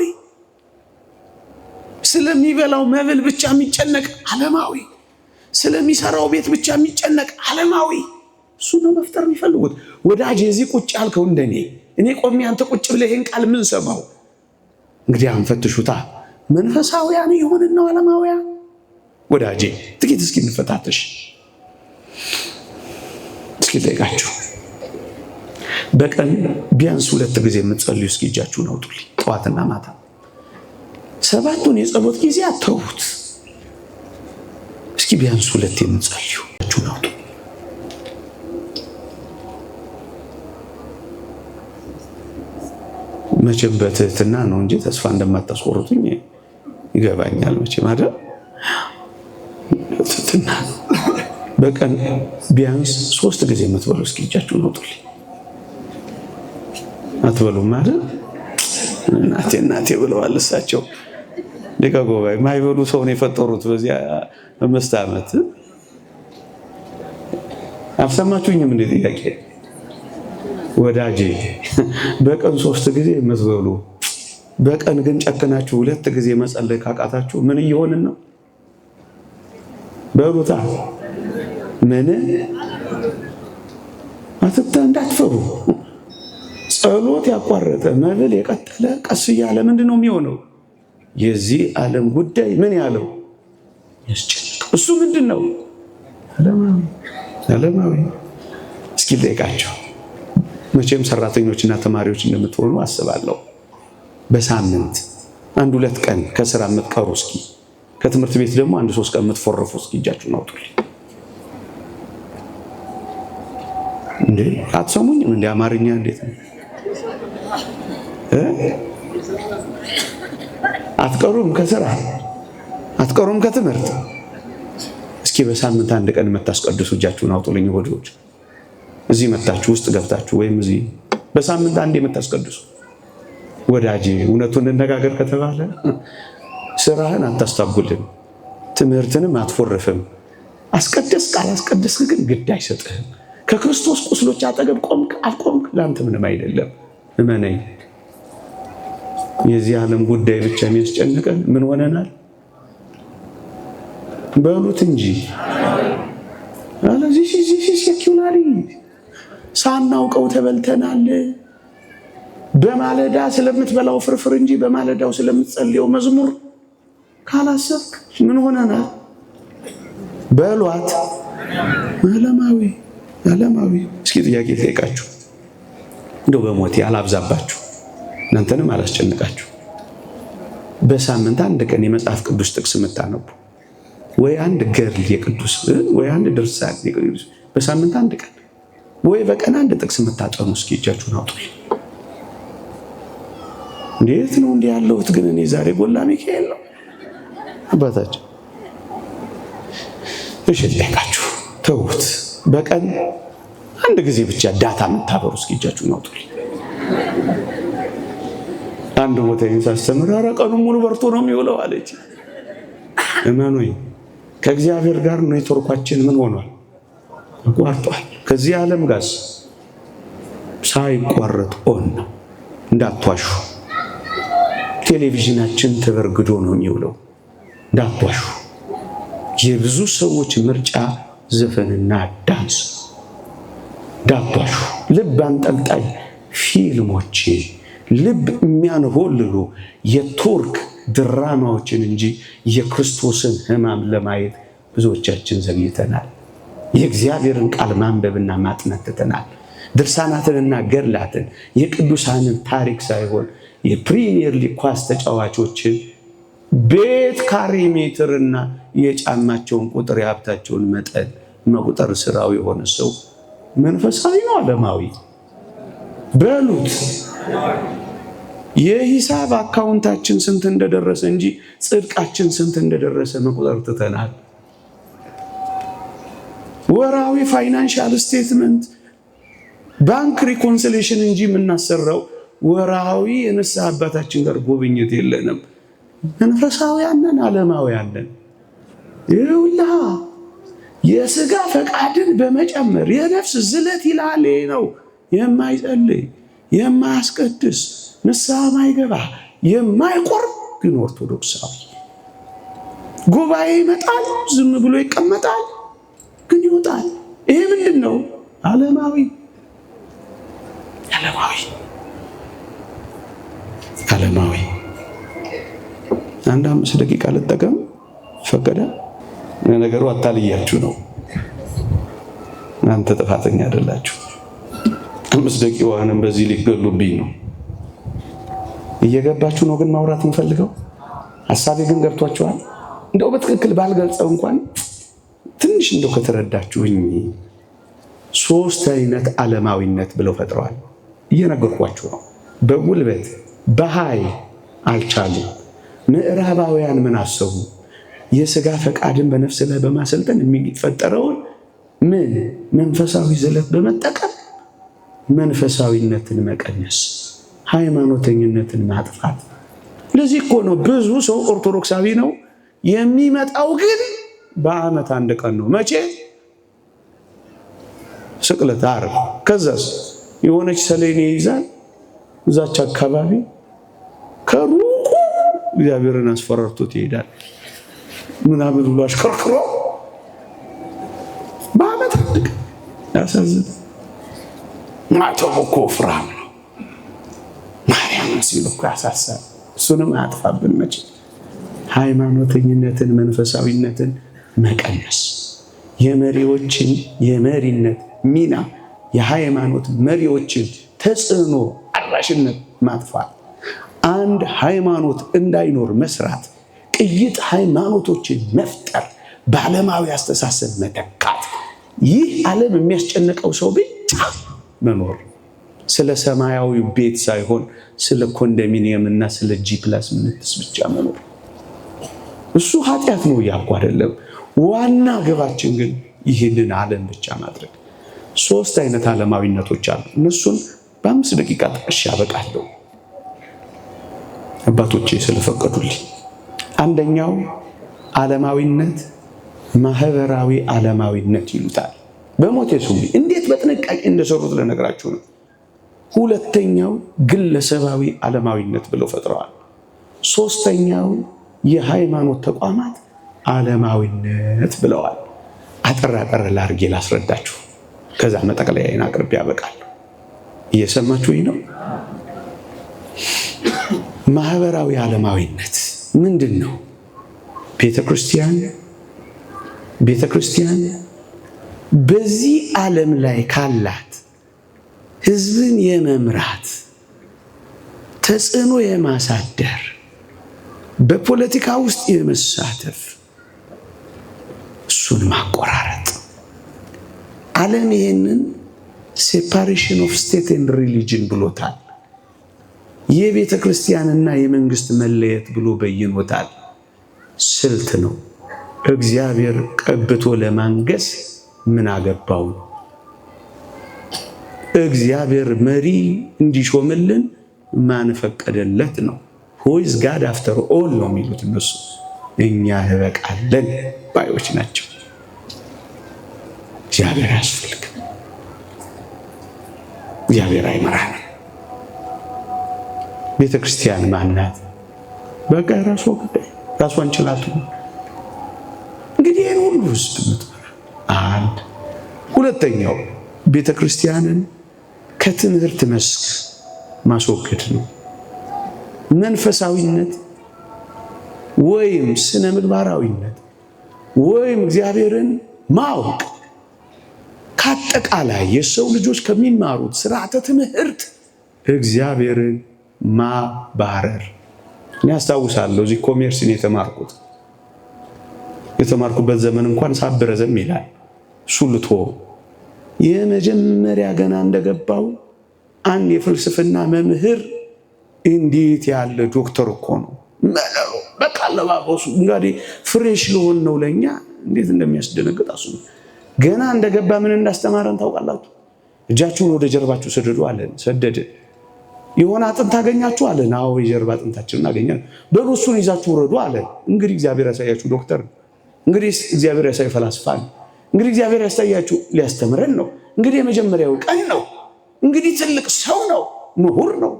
ስለሚበላው መብል ብቻ የሚጨነቅ ዓለማዊ፣ ስለሚሰራው ቤት ብቻ የሚጨነቅ ዓለማዊ። እሱ ነው መፍጠር የሚፈልጉት። ወዳጅ የዚህ ቁጭ ያልከው እንደኔ እኔ ቆሜ አንተ ቁጭ ብለህ ይሄን ቃል ምን ሰማው? እንግዲህ አንፈትሹታ። መንፈሳዊያን የሆንን ነው ዓለማውያን? ወዳጄ ጥቂት እስኪ እንፈታተሽ። እስኪ ጠይቃችሁ በቀን ቢያንስ 2 ጊዜ የምትጸልዩ እስኪ እጃችሁን አውጡልኝ። ጠዋትና ማታ 7ቱን የጸሎት ጊዜ አተውት። እስኪ ቢያንስ 2 የምትጸልዩ እጃችሁን አውጡ። መቼም በትህትና ነው እንጂ ተስፋ እንደማታስቆርጡኝ ይገባኛል። መቼም አይደል? ትህትና ነው። በቀን ቢያንስ 3 ጊዜ የምትበሉ እስኪ እጃችሁን አውጡልኝ። አትበሉም አይደል? እናቴ ብለዋል እሳቸው። ሊቀ ጉባኤ ማይበሉ ሰው ነው የፈጠሩት በዚያ 5 ዓመት። አልሰማችሁኝም እንዴ? ጥያቄ ወዳጄ በቀን 3 ጊዜ የምትበሉ በቀን ግን ጨክናችሁ 2 ጊዜ መጸለይ ካቃታችሁ ምን እየሆንን ነው? በሩታ ምን እንዳትፈሩ ፍሩ። ጸሎት ያቋረጠ መብል የቀጠለ ቀስ እያለ ምንድን ነው የሚሆነው? የዚህ ዓለም ጉዳይ ምን ያለው ያስጨንቀው። እሱ ምንድን ነው? ዓለማዊ። እስኪ ልጠይቃቸው፣ መቼም ሰራተኞችና ተማሪዎች እንደምትሆኑ አስባለሁ። በሳምንት 1-2 ቀን ከስራ የምትቀሩ እስኪ ከትምህርት ቤት ደግሞ 1-3 ቀን የምትፎርፉ እስኪ እጃችሁን አውጡልኝ። እንዴ አትሰሙኝም? እንደ አማርኛ እንዴት ነው? አትቀሩም ከስራ አትቀሩም ከትምህርት። እስኪ በሳምንት 1 ቀን የምታስቀድሱ እጃችሁን አውጡልኝ። ወዲዎች እዚህ መታችሁ ውስጥ ገብታችሁ ወይም እዚህ በሳምንት 1 የምታስቀድሱ ወዳጄ፣ እውነቱን እንነጋገር ከተባለ ስራህን አታስታጉልም፣ ትምህርትንም አትፎርፍም። አስቀደስክ አላስቀደስክ ግን ግድ አይሰጥህም። ከክርስቶስ ቁስሎች አጠገብ ቆምክ አልቆምክ ለአንተ ምንም አይደለም። እመነኝ። የዚህ ዓለም ጉዳይ ብቻ የሚያስጨንቀን ምን ሆነናል በሉት እንጂ አለዚህ ሴኩላሪ ሳናውቀው ተበልተናል። በማለዳ ስለምትበላው ፍርፍር እንጂ በማለዳው ስለምትጸልየው መዝሙር ካላሰብክ ምን ሆነናል በሏት። ዓለማዊ። እስኪ ጥያቄ ልጠይቃችሁ፣ እንደው በሞቴ አላብዛባችሁ እናንተንም አላስጨንቃችሁ። በሳምንት 1 ቀን የመጽሐፍ ቅዱስ ጥቅስ የምታነቡ ወይ 1 ገድል የቅዱስ ወይ 1 ድርሳን የቅዱስ በሳምንት 1 ቀን ወይ በቀን 1 ጥቅስ የምታጠኑ እስኪ እጃችሁን አውጡ። እንዴት ነው እንዲህ ያለሁት ግን እኔ ዛሬ ጎላ ሚካኤል ነው አባታችን። እሺ ልጠይቃችሁ፣ ተውት። በቀን 1 ጊዜ ብቻ ዳታ የምታበሩ እስኪ እጃችሁን አውጡ። አንድ ቦታ ሳስተምር ኧረ ቀኑን ሙሉ በርቶ ነው የሚውለው አለች። እመኑኝ ከእግዚአብሔር ጋር ኔትወርካችን ምን ሆኗል? ተቋርጧል። ከዚህ ዓለም ጋር ሳይቋረጥ ኦን ነው። እንዳትዋሹ። ቴሌቪዥናችን ተበርግዶ ነው የሚውለው። እንዳትዋሹ። የብዙ ሰዎች ምርጫ ዘፈንና ዳንስ። እንዳትዋሹ። ልብ አንጠልጣይ ፊልሞች፣ ልብ የሚያንሆልሉ የቱርክ ድራማዎችን እንጂ የክርስቶስን ሕማም ለማየት ብዙዎቻችን ዘግይተናል። የእግዚአብሔርን ቃል ማንበብና ማጥናት ትተናል። ድርሳናትንና ገድላትን የቅዱሳንን ታሪክ ሳይሆን የፕሪሚየር ሊግ ኳስ ተጫዋቾችን ቤት ካሬ ሜትርና የጫማቸውን ቁጥር የሀብታቸውን መጠን መቁጠር ስራው የሆነ ሰው መንፈሳዊ ነው ዓለማዊ በሉት። የሂሳብ አካውንታችን ስንት እንደደረሰ እንጂ ጽድቃችን ስንት እንደደረሰ መቁጠር ትተናል። ወራዊ ፋይናንሻል ስቴትመንት ባንክ ሪኮንሲሌሽን እንጂ የምናሰራው ወራዊ የንስሐ አባታችን ጋር ጉብኝት የለንም። መንፈሳውያን ነን፣ ዓለማውያን ነን። ይኸውልህ የሥጋ ፈቃድን በመጨመር የነፍስ ዝለት ይላል ነው የማይጸልይ የማያስቀድስ ንስሐ ማይገባ የማይቆርብ ግን ኦርቶዶክሳዊ ጉባኤ ይመጣል፣ ዝም ብሎ ይቀመጣል፣ ግን ይወጣል። ይሄ ምንድን ነው? ዓለማዊ። አንድ 5 ደቂቃ ልጠቀም ፈቀደ። ነገሩ አታልያችሁ ነው። እናንተ ጥፋተኛ አይደላችሁ። 5 ደቂቃዋንም በዚህ ሊገሉብኝ ነው። እየገባችሁ ነው ግን ማውራት የምፈልገው ሐሳቤ ግን ገብቷችኋል? እንደው በትክክል ባልገልጸው እንኳን ትንሽ እንደው ከተረዳችሁኝ 3 አይነት ዓለማዊነት ብለው ፈጥረዋል። እየነገርኳችሁ ነው። በጉልበት በኃይል አልቻሉም። ምዕራባውያን ምን አሰቡ? የሥጋ ፈቃድን በነፍስ ላይ በማሰልጠን የሚፈጠረውን መንፈሳዊ ዝለት በመጠቀም መንፈሳዊነትን መቀነስ፣ ሃይማኖተኝነትን ማጥፋት። ለዚህ እኮ ነው ብዙ ሰው ኦርቶዶክሳዊ ነው የሚመጣው ግን በዓመት 1 ቀን ነው። መቼ? ስቅለት ዓርብ። ከዛስ የሆነች ሰሌን ይይዛል እዛች አካባቢ ከሩቁ እግዚአብሔርን አስፈራርቶት ይሄዳል ምናምን ብሎ አሽከርክሮ በዓመት 1 ቀን። ያሳዝን። ማተቡ እኮ ወፍራም ነው። ማርያምን ሲሉ እኮ ያሳሳል። እሱንም አያጥፋብን መቼ። ሃይማኖተኝነትን፣ መንፈሳዊነትን መቀነስ፣ የመሪዎችን የመሪነት ሚና፣ የሃይማኖት መሪዎችን ተጽዕኖ አድራሽነት ማጥፋት፣ አንድ ሃይማኖት እንዳይኖር መስራት፣ ቅይጥ ሃይማኖቶችን መፍጠር፣ በዓለማዊ አስተሳሰብ መተካት፣ ይህ ዓለም የሚያስጨንቀው ሰው ብቻ መኖር፣ ስለ ሰማያዊ ቤት ሳይሆን ስለ ኮንዶሚኒየም እና ስለ G+ ምንትስ ብቻ መኖር። እሱ ኃጢአት ነው እያልኩ አይደለም። ዋና ግባችን ግን ይህንን ዓለም ብቻ ማድረግ። 3 አይነት ዓለማዊነቶች አሉ። እነሱን በ5 ደቂቃ ጠቅሼ ያበቃለሁ አባቶቼ ስለፈቀዱልኝ። አንደኛው ዓለማዊነት ማህበራዊ ዓለማዊነት ይሉታል። በሞቴ ሱሚ እንዴት በጥንቃቄ እንደሰሩት ለነገራችሁ ነው። ሁለተኛው ግለሰባዊ ዓለማዊነት ብለው ፈጥረዋል። ሶስተኛው የሃይማኖት ተቋማት ዓለማዊነት ብለዋል። አጠር ላድርጌ ላስረዳችሁ፣ ከዛ መጠቅለያዬን አቅርቤ ያበቃል። እየሰማችሁኝ ነው? ማህበራዊ ዓለማዊነት ምንድን ነው? ቤተክርስቲያን በዚህ ዓለም ላይ ካላት ህዝብን የመምራት ተጽዕኖ የማሳደር በፖለቲካ ውስጥ የመሳተፍ እሱን ማቆራረጥ። ዓለም ይሄንን ሴፓሬሽን ኦፍ ስቴት ኤንድ ሪሊጅን ብሎታል። የቤተ ክርስቲያንና የመንግስት መለየት ብሎ በይኖታል። ስልት ነው። እግዚአብሔር ቀብቶ ለማንገስ ምን አገባው? እግዚአብሔር መሪ እንዲሾምልን ማን ፈቀደለት ነው። who is God after all ነው የሚሉት እነሱ። እኛ እንበቃለን ባዮች ናቸው። እግዚአብሔር ያስፈልግ። እግዚአብሔር አይመራንም። ቤተ ክርስቲያን ማናት? በቃ ራሷ ጉዳይ፣ ራሷን ችላቱ። እንግዲህ ይህን ሁሉ ህዝብ የምትመራ አንድ። ሁለተኛው ቤተ ክርስቲያንን ከትምህርት መስክ ማስወገድ ነው። መንፈሳዊነት ወይም ስነ ምግባራዊነት ወይም እግዚአብሔርን ማወቅ ከአጠቃላይ የሰው ልጆች ከሚማሩት ስርዓተ ትምህርት እግዚአብሔርን ማባረር። እኔ አስታውሳለሁ እዚህ ኮሜርስን የተማርኩበት ዘመን እንኳን ሳብረዘም ይላል ሱልቶ የመጀመሪያ ገና እንደገባው አንድ የፍልስፍና መምህር እንዴት ያለ ዶክተር እኮ ነው መለው በቃ ለባቦሱ እንግዲህ ፍሬሽ ለሆን ነው ለኛ እንዴት እንደሚያስደነግጥ አሱ ገና እንደገባ ምን እንዳስተማረን ታውቃላችሁ? እጃችሁን ወደ ጀርባችሁ ሰደዱ አለን። ሰደደ። የሆነ አጥንት ታገኛችሁ አለን። አዎ የጀርባ አጥንታችንን አገኘን። በሉ እሱን ይዛችሁ ወረዱ አለን። እንግዲህ እግዚአብሔር ያሳያችሁ ዶክተር፣ እንግዲህ እግዚአብሔር ያሳይ ፈላስፋ፣ እንግዲህ እግዚአብሔር ያሳያችሁ ሊያስተምረን ነው። እንግዲህ የመጀመሪያው ቀን ነው። እንግዲህ ትልቅ ሰው ነው፣ ምሁር ነው።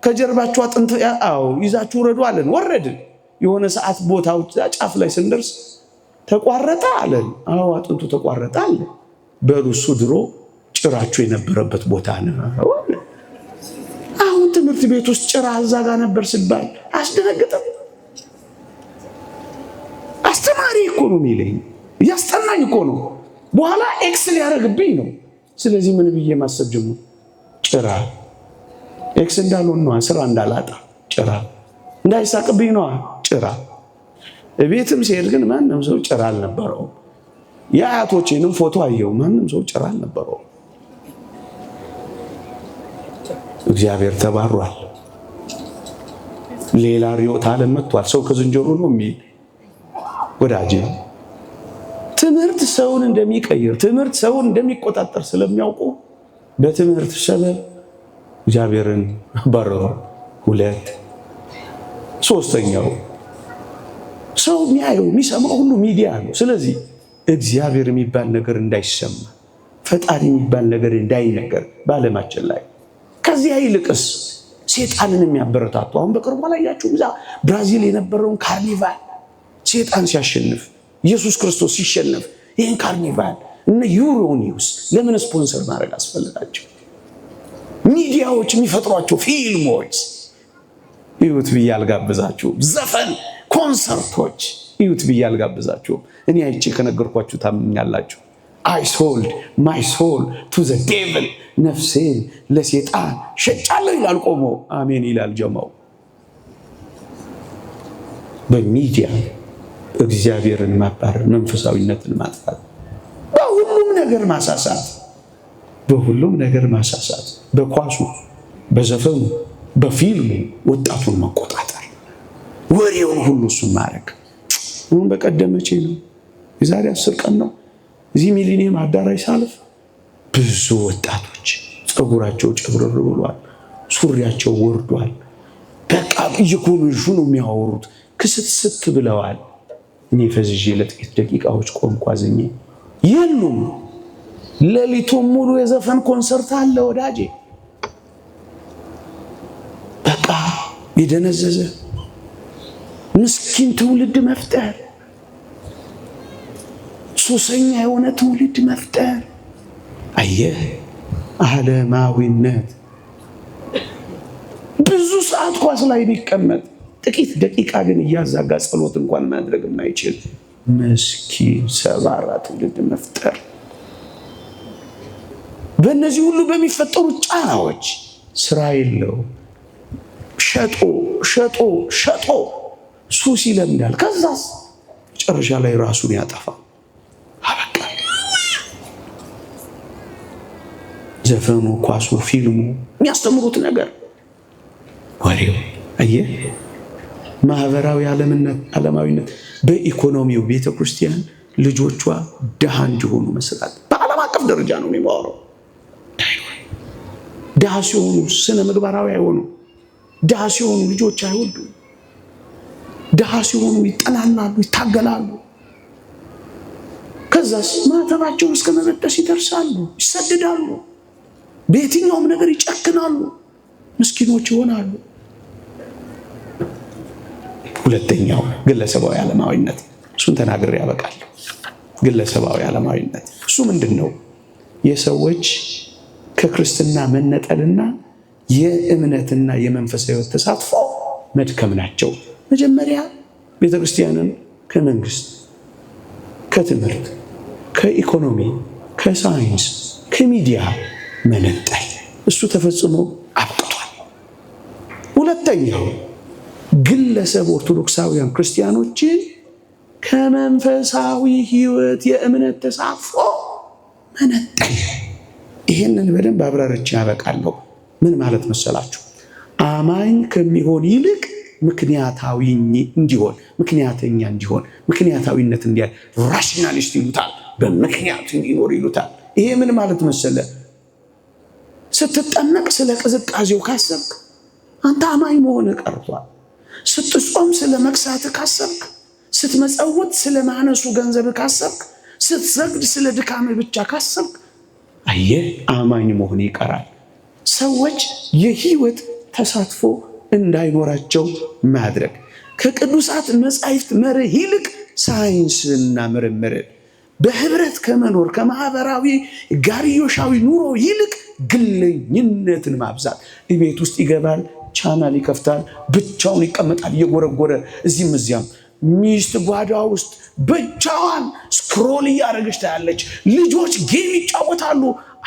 ከጀርባችሁ አጥንት አዎ ይዛችሁ ወረዱ አለን። ወረድን። የሆነ ሰዓት ቦታው ጫፍ ላይ ስንደርስ ተቋረጠ አለን። አዎ አጥንቱ ተቋረጠ አለ። በሉ እሱ ድሮ ጭራችሁ የነበረበት ቦታ ነው። አሁን ትምህርት ቤት ውስጥ ጭራ እዛ ጋር ነበር ሲባል አስደነገጠም። አስተማሪ እኮ ነው የሚለኝ፣ እያስጠናኝ እኮ ነው። በኋላ ኤክስ ሊያደርግብኝ ነው። ስለዚህ ምን ብዬ ማሰብ ጀመርኩ? ጭራ ኤክስ እንዳልሆን ነው፣ ስራ እንዳላጣ ጭራ እንዳይሳቅብኝ ነው ጭራ። ቤትም ሲሄድ ግን ማንም ሰው ጭራ አልነበረው። የአያቶቼንም ፎቶ አየው፣ ማንም ሰው ጭራ አልነበረው። እግዚአብሔር ተባሯል። ሌላ ርዕዮተ ዓለም መጥቷል። ሰው ከዝንጀሮ ነው የሚል ወዳጅ። ትምህርት ሰውን እንደሚቀይር፣ ትምህርት ሰውን እንደሚቆጣጠር ስለሚያውቁ በትምህርት ሰበብ እግዚአብሔርን አባረሩ። 2 ሶስተኛው ሰው የሚያየው የሚሰማው ሁሉ ሚዲያ ነው። ስለዚህ እግዚአብሔር የሚባል ነገር እንዳይሰማ፣ ፈጣሪ የሚባል ነገር እንዳይነገር በዓለማችን ላይ ከዚያ ይልቅስ ሴጣንን የሚያበረታቱ አሁን በቅርቡ አላያችሁም? እዛ ብራዚል የነበረውን ካርኒቫል ሴጣን ሲያሸንፍ ኢየሱስ ክርስቶስ ሲሸነፍ ይህን ካርኒቫል እነ ዩሮ ኒውስ ለምን ስፖንሰር ማድረግ አስፈልጋቸው? ሚዲያዎች የሚፈጥሯቸው ፊልሞች እዩት ብዬ አልጋብዛችሁም። ዘፈን፣ ኮንሰርቶች እዩት ብዬ አልጋብዛችሁም። እኔ አይቼ ከነገርኳችሁ ታምኛላችሁ። I sold my soul to the devil ነፍሴን ለሰይጣን ሸጫለሁ ይላል ቆሞ። አሜን ይላል ጀማው። በሚዲያ እግዚአብሔርን ማባረር፣ መንፈሳዊነትን ማጥፋት፣ በሁሉም ነገር ማሳሳት፣ በሁሉም ነገር ማሳሳት፣ በኳሱ፣ በዘፈኑ፣ በፊልሙ ወጣቱን መቆጣጠር፣ ወሬውን ሁሉ እሱን ማድረግ። አሁን በቀደም መቼ ነው? የዛሬ 10 ቀን ነው። እዚህ ሚሊኒየም አዳራሽ ሳልፍ ብዙ ወጣቶች ፀጉራቸው ጨብረር ብሏል፣ ሱሪያቸው ወርዷል። በቃ እየኮመሹ ነው የሚያወሩት፣ ክስትስት ብለዋል። እኔ ፈዝዤ ለጥቂት ደቂቃዎች ቆምኩ፣ አዝኜ። የሉም። ሌሊቱን ሙሉ የዘፈን ኮንሰርት አለ ወዳጄ። በቃ የደነዘዘ ምስኪን ትውልድ መፍጠር፣ ሱሰኛ የሆነ ትውልድ መፍጠር። አየህ፣ ዓለማዊነት ብዙ ሰዓት ኳስ ላይ ቢቀመጥ ጥቂት ደቂቃ ግን እያዛጋ ጸሎት እንኳን ማድረግ የማይችል ምስኪን ሰባራ ትውልድ መፍጠር። በእነዚህ ሁሉ በሚፈጠሩ ጫናዎች ስራ የለው፣ ሸጦ ሸጦ ሸጦ ሱስ ይለምዳል። ከዛስ መጨረሻ ላይ ራሱን ያጠፋል። አበቃ። ዘፈኑ፣ ኳሱ፣ ፊልሙ፣ የሚያስተምሩት ነገር፣ ወሬው። አየህ፣ ማህበራዊ ዓለማዊነት በኢኮኖሚው ቤተክርስቲያን ልጆቿ ድሃ እንዲሆኑ መስራት። በዓለም አቀፍ ደረጃ ነው የሚማረው። ድሃ ሲሆኑ ስነ ምግባራዊ አይሆኑ። ድሃ ሲሆኑ ልጆች አይወዱ። ድሃ ሲሆኑ ይጠላላሉ፣ ይታገላሉ። ከዛስ ማተባቸውን እስከ መበጠስ ይደርሳሉ፣ ይሰደዳሉ፣ በየትኛውም ነገር ይጨክናሉ፣ ምስኪኖች ይሆናሉ። ሁለተኛው ግለሰባዊ ዓለማዊነት፣ እሱን ተናግሬ ያበቃለሁ። ግለሰባዊ ዓለማዊነት እሱ ምንድን ነው? የሰዎች ከክርስትና መነጠልና የእምነትና የመንፈሳዊ ተሳትፎ መድከም ናቸው። መጀመሪያ ቤተክርስቲያንን ከመንግስት፣ ከትምህርት፣ ከኢኮኖሚ፣ ከሳይንስ፣ ከሚዲያ መነጠል፣ እሱ ተፈጽሞ አብቅቷል። ሁለተኛው ግለሰብ ኦርቶዶክሳውያን ክርስቲያኖችን ከመንፈሳዊ ህይወት የእምነት ተሳትፎ መነጠል። ይሄንን በደንብ አብራርቼ ያበቃለሁ። ምን ማለት መሰላችሁ? አማኝ ከሚሆን ይልቅ ምክንያታዊ እንዲሆን፣ ምክንያተኛ እንዲሆን፣ ምክንያታዊነት እንዲያ ራሽናሊስት ይሉታል፣ በምክንያት እንዲኖር ይሉታል። ይሄ ምን ማለት መሰለ? ስትጠመቅ ስለ ቅዝቃዜው ካሰብክ አንተ አማኝ መሆን ቀርቷል። ስትጾም ስለ መክሳት ካሰብክ፣ ስትመጸውት ስለ ማነሱ ገንዘብ ካሰብክ፣ ስትሰግድ ስለ ድካም ብቻ ካሰብክ፣ አየህ አማኝ መሆን ይቀራል። ሰዎች የህይወት ተሳትፎ እንዳይኖራቸው ማድረግ፣ ከቅዱሳት መጻሕፍት መርህ ይልቅ ሳይንስና ምርምርን፣ በህብረት ከመኖር ከማህበራዊ ጋርዮሻዊ ኑሮ ይልቅ ግለኝነትን ማብዛት። ቤት ውስጥ ይገባል፣ ቻናል ይከፍታል፣ ብቻውን ይቀመጣል እየጎረጎረ እዚህም እዚያም። ሚስት ጓዳ ውስጥ ብቻዋን ስክሮል እያደረገች ታያለች። ልጆች ጌም ይጫወታሉ፣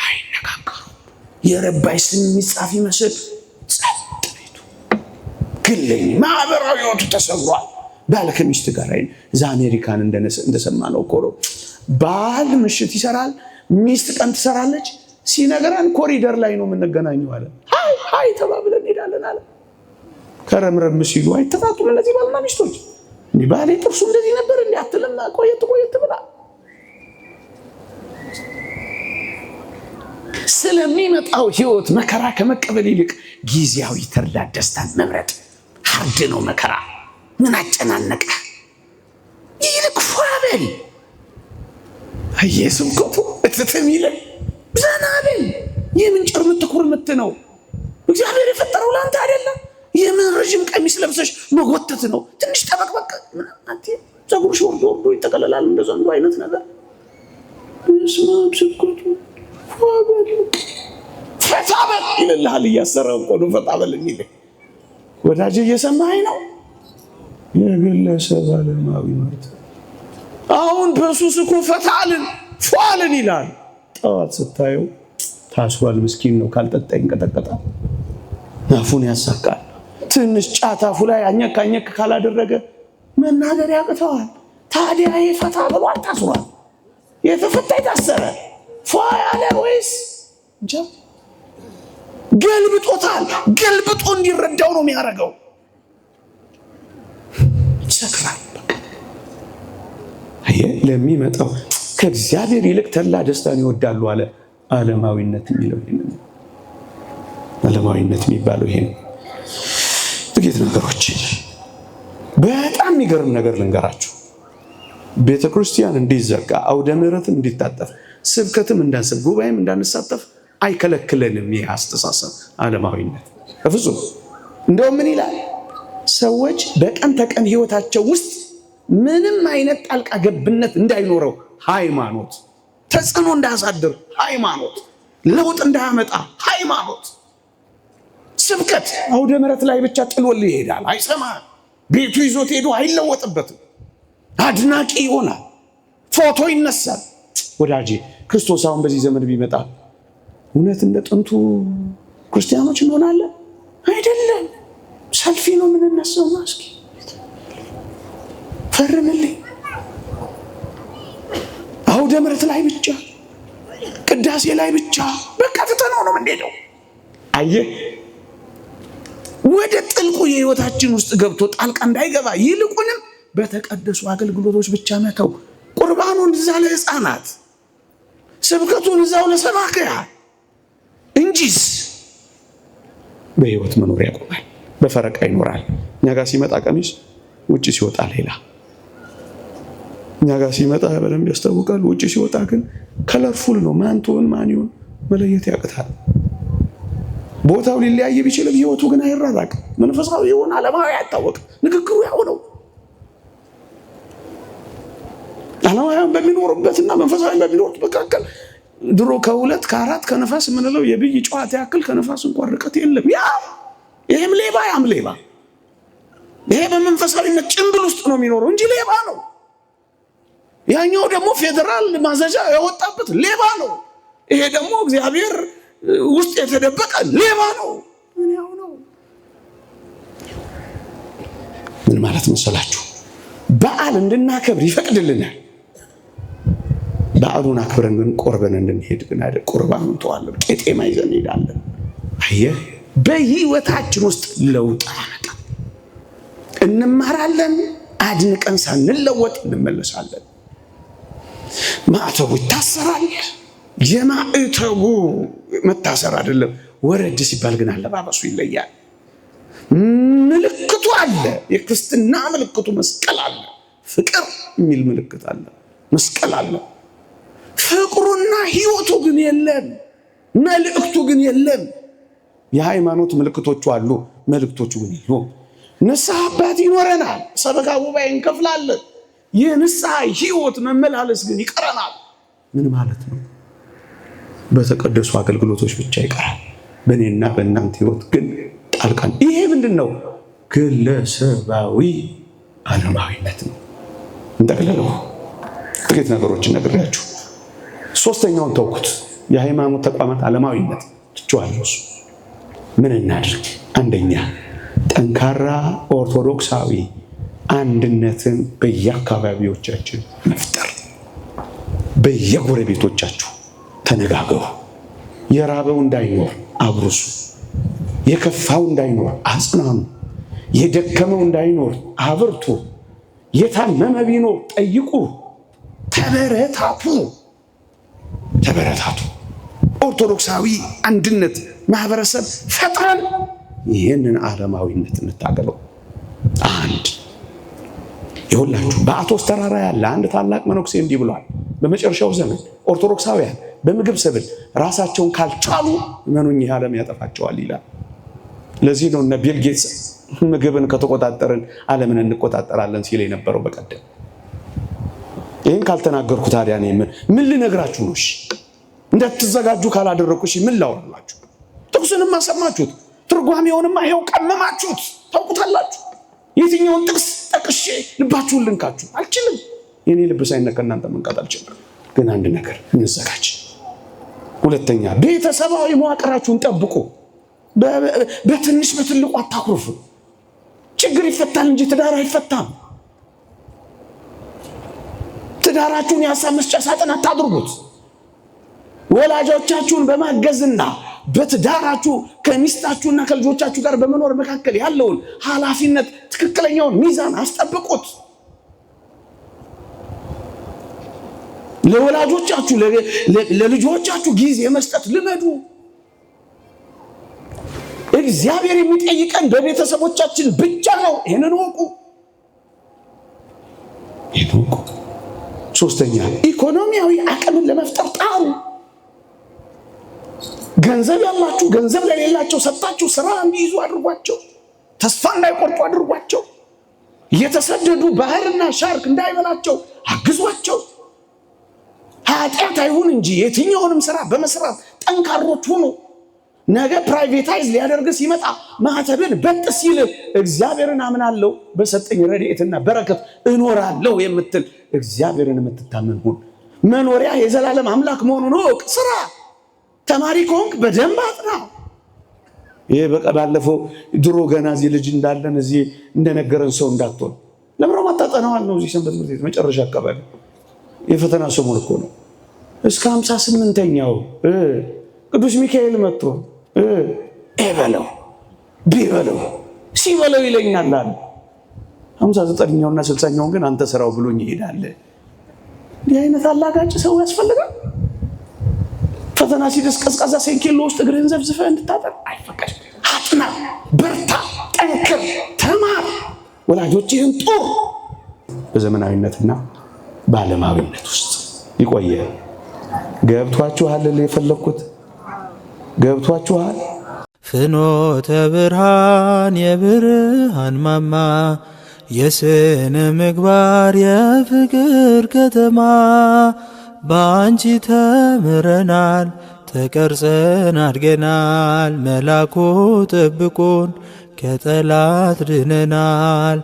አይነጋገሩም። የረባይ ስም የሚጻፍ ይመስል ጸጥ ቤቱ። ግለኝ ማህበራዊ ህይወቱ ተሰብሯል። ባል ከሚስት ጋር እዛ አሜሪካን እንደሰማነው እኮ ነው። ባል ምሽት ይሰራል፣ ሚስት ቀን ትሰራለች። ሲነገረን ኮሪደር ላይ ነው የምንገናኘው አለ። ሃይ ተባብለን እንሄዳለን አለ። ከረምረም ሲሉ አይተፋቱም እነዚህ ባልና ሚስቶች። እንዲህ ባሌ ጥርሱ እንደዚህ ነበር እንዲህ አትልም፣ ቆየት ብላ ስለሚመጣው ህይወት መከራ ከመቀበል ይልቅ ጊዜያዊ ተድላ ደስታን መምረጥ። ሀርድ ነው መከራ፣ ምን አጨናነቀ? ይልቅ ፏበል ኢየሱስ ኮቱ እትተም ይላል ዘናበል። የምን ጭርምት ኩርምት ነው? እግዚአብሔር የፈጠረው ላንተ አይደለም? የምን ረጅም ቀሚስ ለብሰሽ መጎተት ነው? ትንሽ ተበቅበቅ ምናምን ፀጉርሽ ወርዶ ይጠቀለላል እንደ ዘንዶ አይነት ነገር። ስማም ስብከቱ ፈታ በል ይልልሃል። እያሰረው እኮ ነው ፈታ በል የሚልህ። ወዳጅ እየሰማኸኝ ነው? የግለሰብ ዓለማዊ መብት። አሁን በሱስ እኮ ፈታ አልን ፏልን ይላል። ጠዋት ስታየው ታስሯል፣ ምስኪን ነው፣ ካልጠጣ ይንቀጠቀጣል፣ አፉን ያሳቃል። ትንሽ ጫት አፉ ላይ አኘክ ካላደረገ መናገር ያቅተዋል። ታዲያ የፈታ ብሏል ታስሯል? የተፈታ የታሰረ ፏ ያለ ወይስ እንጃ? ገልብጦታል። ገልብጦ እንዲረዳው ነው የሚያደርገው። ይሰክራል። ለሚመጣው ከእግዚአብሔር ይልቅ ተላ ደስታን ይወዳሉ አለ። ዓለማዊነት የሚለው ይሄ ነው። ዓለማዊነት የሚባለው ይሄ ነው። ጥቂት ነገሮች በጣም የሚገርም ነገር ልንገራችሁ። ቤተ ክርስቲያን እንዲዘጋ፣ አውደ ምሕረትም እንዲታጠፍ፣ ስብከትም እንዳንሰብ፣ ጉባኤም እንዳንሳተፍ አይከለክለንም። ይህ አስተሳሰብ ዓለማዊነት በፍጹም። እንደውም ምን ይላል? ሰዎች በቀን ተቀን ህይወታቸው ውስጥ ምንም አይነት ጣልቃ ገብነት እንዳይኖረው ሃይማኖት ተጽዕኖ እንዳያሳድር ሃይማኖት ለውጥ እንዳያመጣ ሃይማኖት ስብከት አውደ ምሕረት ላይ ብቻ ጥሎልህ ይሄዳል። አይሰማህም። ቤቱ ይዞት ሄዶ አይለወጥበትም። አድናቂ ይሆናል። ፎቶ ይነሳል። ወዳጄ ክርስቶስ አሁን በዚህ ዘመን ቢመጣ እውነት እንደ ጥንቱ ክርስቲያኖች እንሆናለን? አይደለም። ሰልፊ ነው የምንነሳው። እስኪ ፈርምልኝ። አውደ ምሕረት ላይ ብቻ፣ ቅዳሴ ላይ ብቻ በቃ ትተነው ነው የምንሄደው። አየህ፣ ወደ ጥልቁ የህይወታችን ውስጥ ገብቶ ጣልቃ እንዳይገባ ይልቁንም በተቀደሱ አገልግሎቶች ብቻ መተው። ቁርባኑን እዛ ለህፃናት፣ ስብከቱን እዛው ለሰባክያን እንጂስ በህይወት መኖር ያቆማል። በፈረቃ ይኖራል። እኛ ጋር ሲመጣ ቀሚስ፣ ውጭ ሲወጣ ሌላ። እኛ ጋር ሲመጣ በደንብ ያስታውቃል። ውጭ ሲወጣ ግን ከለርፉል ነው። ማንቶን ማንዮን መለየት ያቅታል። ቦታው ሊለያየ ቢችልም ህይወቱ ግን አይራራቅም። መንፈሳዊ የሆነ ዓለማዊ አይታወቅም። ንግግሩ ያው ነው። ዓለማውያን በሚኖሩበትና መንፈሳዊ በሚኖሩት መካከል ድሮ ከሁለት ከአራት ከነፋስ የምንለው የብይ ጨዋታ ያክል ከነፋስ እንኳን ርቀት የለም። ያ ይሄም ሌባ ያም ሌባ። ይሄ በመንፈሳዊነት ጭንብል ውስጥ ነው የሚኖረው እንጂ ሌባ ነው። ያኛው ደግሞ ፌደራል ማዘዣ ያወጣበት ሌባ ነው። ይሄ ደግሞ እግዚአብሔር ውስጥ የተደበቀ ሌባ ነው። ምን ያው ነው? ምን ማለት መሰላችሁ? በዓል እንድናከብር ይፈቅድልናል። በዓሉን አክብረን ግን ቆርበን እንድንሄድ ግን አይደል? ቁርባኑን እንተዋለን፣ ቄጤማ ይዘን እንሄዳለን። አየህ፣ በህይወታችን ውስጥ ለውጥ ያመጣል። እንማራለን፣ አድንቀን ሳንለወጥ እንመለሳለን። ማዕተቡ ይታሰራል። የማዕተቡ መታሰር አይደለም፣ ወረድ ሲባል ግን አለባበሱ ይለያል። ምልክቱ አለ። የክርስትና ምልክቱ መስቀል አለ። ፍቅር የሚል ምልክት አለ፣ መስቀል አለ። ፍቅሩና ህይወቱ ግን የለም። መልእክቱ ግን የለም። የሃይማኖት ምልክቶቹ አሉ፣ መልእክቶቹ ግን የሉም። ንስሐ አባት ይኖረናል፣ ሰበካ ጉባኤ እንከፍላለን። የንስሐ ህይወት መመላለስ ግን ይቀረናል። ምን ማለት ነው? በተቀደሱ አገልግሎቶች ብቻ ይቀራል። በእኔና በእናንተ ህይወት ግን ጣልቃን። ይሄ ምንድን ነው? ግለሰባዊ ዓለማዊነት ነው። እንጠቅልለው። ጥቂት ነገሮችን ነግሬያችሁ ሶስተኛውን ተውኩት። የሃይማኖት ተቋማት ዓለማዊነት ትችዋለሁ። ምን እናድርግ? አንደኛ ጠንካራ ኦርቶዶክሳዊ አንድነትን በየአካባቢዎቻችን መፍጠር። በየጎረቤቶቻችሁ ተነጋገሩ። የራበው እንዳይኖር አጉርሱ። የከፋው እንዳይኖር አጽናኑ። የደከመው እንዳይኖር አብርቱ። የታመመ ቢኖር ጠይቁ። ተበረታቱ። ኦርቶዶክሳዊ አንድነት ማህበረሰብ ፈጥረን ይህንን ዓለማዊነት እንታገለው። አንድ ይሁላችሁ። በአቶስ ተራራ ያለ አንድ ታላቅ መነኩሴ እንዲህ ብሏል። በመጨረሻው ዘመን ኦርቶዶክሳውያን በምግብ ሰብል ራሳቸውን ካልቻሉ መኑኝ ዓለም ያጠፋቸዋል ይላል። ለዚህ ነው እነ ቢል ጌትስ ምግብን ከተቆጣጠርን ዓለምን እንቆጣጠራለን ሲል የነበረው በቀደም። ይህን ካልተናገርኩ ታዲያ እኔ ምን ልነግራችሁ ነው? እሺ እንዳትዘጋጁ ካላደረኩ እሺ ምን ላወራላችሁ? ጥቅሱንም አሰማችሁት፣ ትርጓሜውንም ይኸው ቀመማችሁት። ታውቁታላችሁ። የትኛውን ጥቅስ ጠቅሼ ልባችሁን ልንካችሁ አልችልም። የኔ ልብ ሳይነካ እናንተ መንካት አልችልም። ግን አንድ ነገር እንዘጋጅ። ሁለተኛ ቤተሰባዊ መዋቅራችሁን ጠብቁ። በትንሽ በትልቁ አታኩርፉ። ችግር ይፈታል እንጂ ትዳር አይፈታም። ትዳራችሁን የሀሳብ መስጫ ሳጥን አታድርጉት። ወላጆቻችሁን በማገዝና በትዳራችሁ ከሚስታችሁና ከልጆቻችሁ ጋር በመኖር መካከል ያለውን ኃላፊነት ትክክለኛውን ሚዛን አስጠብቁት። ለወላጆቻችሁ ለልጆቻችሁ ጊዜ መስጠት ልመዱ። እግዚአብሔር የሚጠይቀን በቤተሰቦቻችን ብቻ ነው። ይህንን ወቁ። ሶስተኛ ኢኮኖሚያዊ አቅምን ለመፍጠር ጣሩ። ገንዘብ ያላችሁ ገንዘብ ለሌላቸው ሰጣችሁ ስራ እንዲይዙ አድርጓቸው። ተስፋ እንዳይቆርጡ አድርጓቸው። እየተሰደዱ ባህርና ሻርክ እንዳይበላቸው አግዟቸው። ኃጢአት አይሁን እንጂ የትኛውንም ስራ በመስራት ጠንካሮች ሁኑ። ነገ ፕራይቬታይዝ ሊያደርግ ሲመጣ ማህተብን በጥስ ሲል እግዚአብሔርን አምናለሁ በሰጠኝ ረድኤትና በረከት እኖራለሁ የምትል እግዚአብሔርን የምትታመን ሁን። መኖሪያ የዘላለም አምላክ መሆኑን እወቅ። ስራ ተማሪ ከሆንክ በደንብ አጥና። ይሄ በቃ ባለፈው ድሮ ገና እዚህ ልጅ እንዳለን እዚህ እንደነገረን ሰው እንዳትሆን ለምሮ ማጣጣናዋል ነው። እዚህ ሰንበት ትምህርት ቤት መጨረሻ አካባቢ የፈተና ሰሞን እኮ ነው። እስከ 58ኛው ቅዱስ ሚካኤል መጥቶ በለው ቢበለው ሲበለው ይለኛል አለ። 59ኛውና 60ኛውን ግን አንተ ስራው ብሎኝ ይሄዳል። እንዲህ አይነት አላጋጭ ሰው ያስፈልጋል። ፈተና ሲደርስ ቀዝቃዛ ሴንኬሎ ውስጥ እግርህን ዘፍዝፈህ እንድታጠር አይፈቀድም። አጥና፣ በርታ፣ ጠንክር፣ ተማር። ወላጆችህን ጡር። በዘመናዊነትና በዓለማዊነት ውስጥ ይቆየ። ገብቷችኋል? የፈለኩት ገብቷችኋል? ፍኖተ ብርሃን የብርሃን ማማ የስነ ምግባር የፍቅር ከተማ በአንቺ ተምረናል ተቀርጸን አድገናል። መላኩ ጠብቆን ከጠላት ድነናል።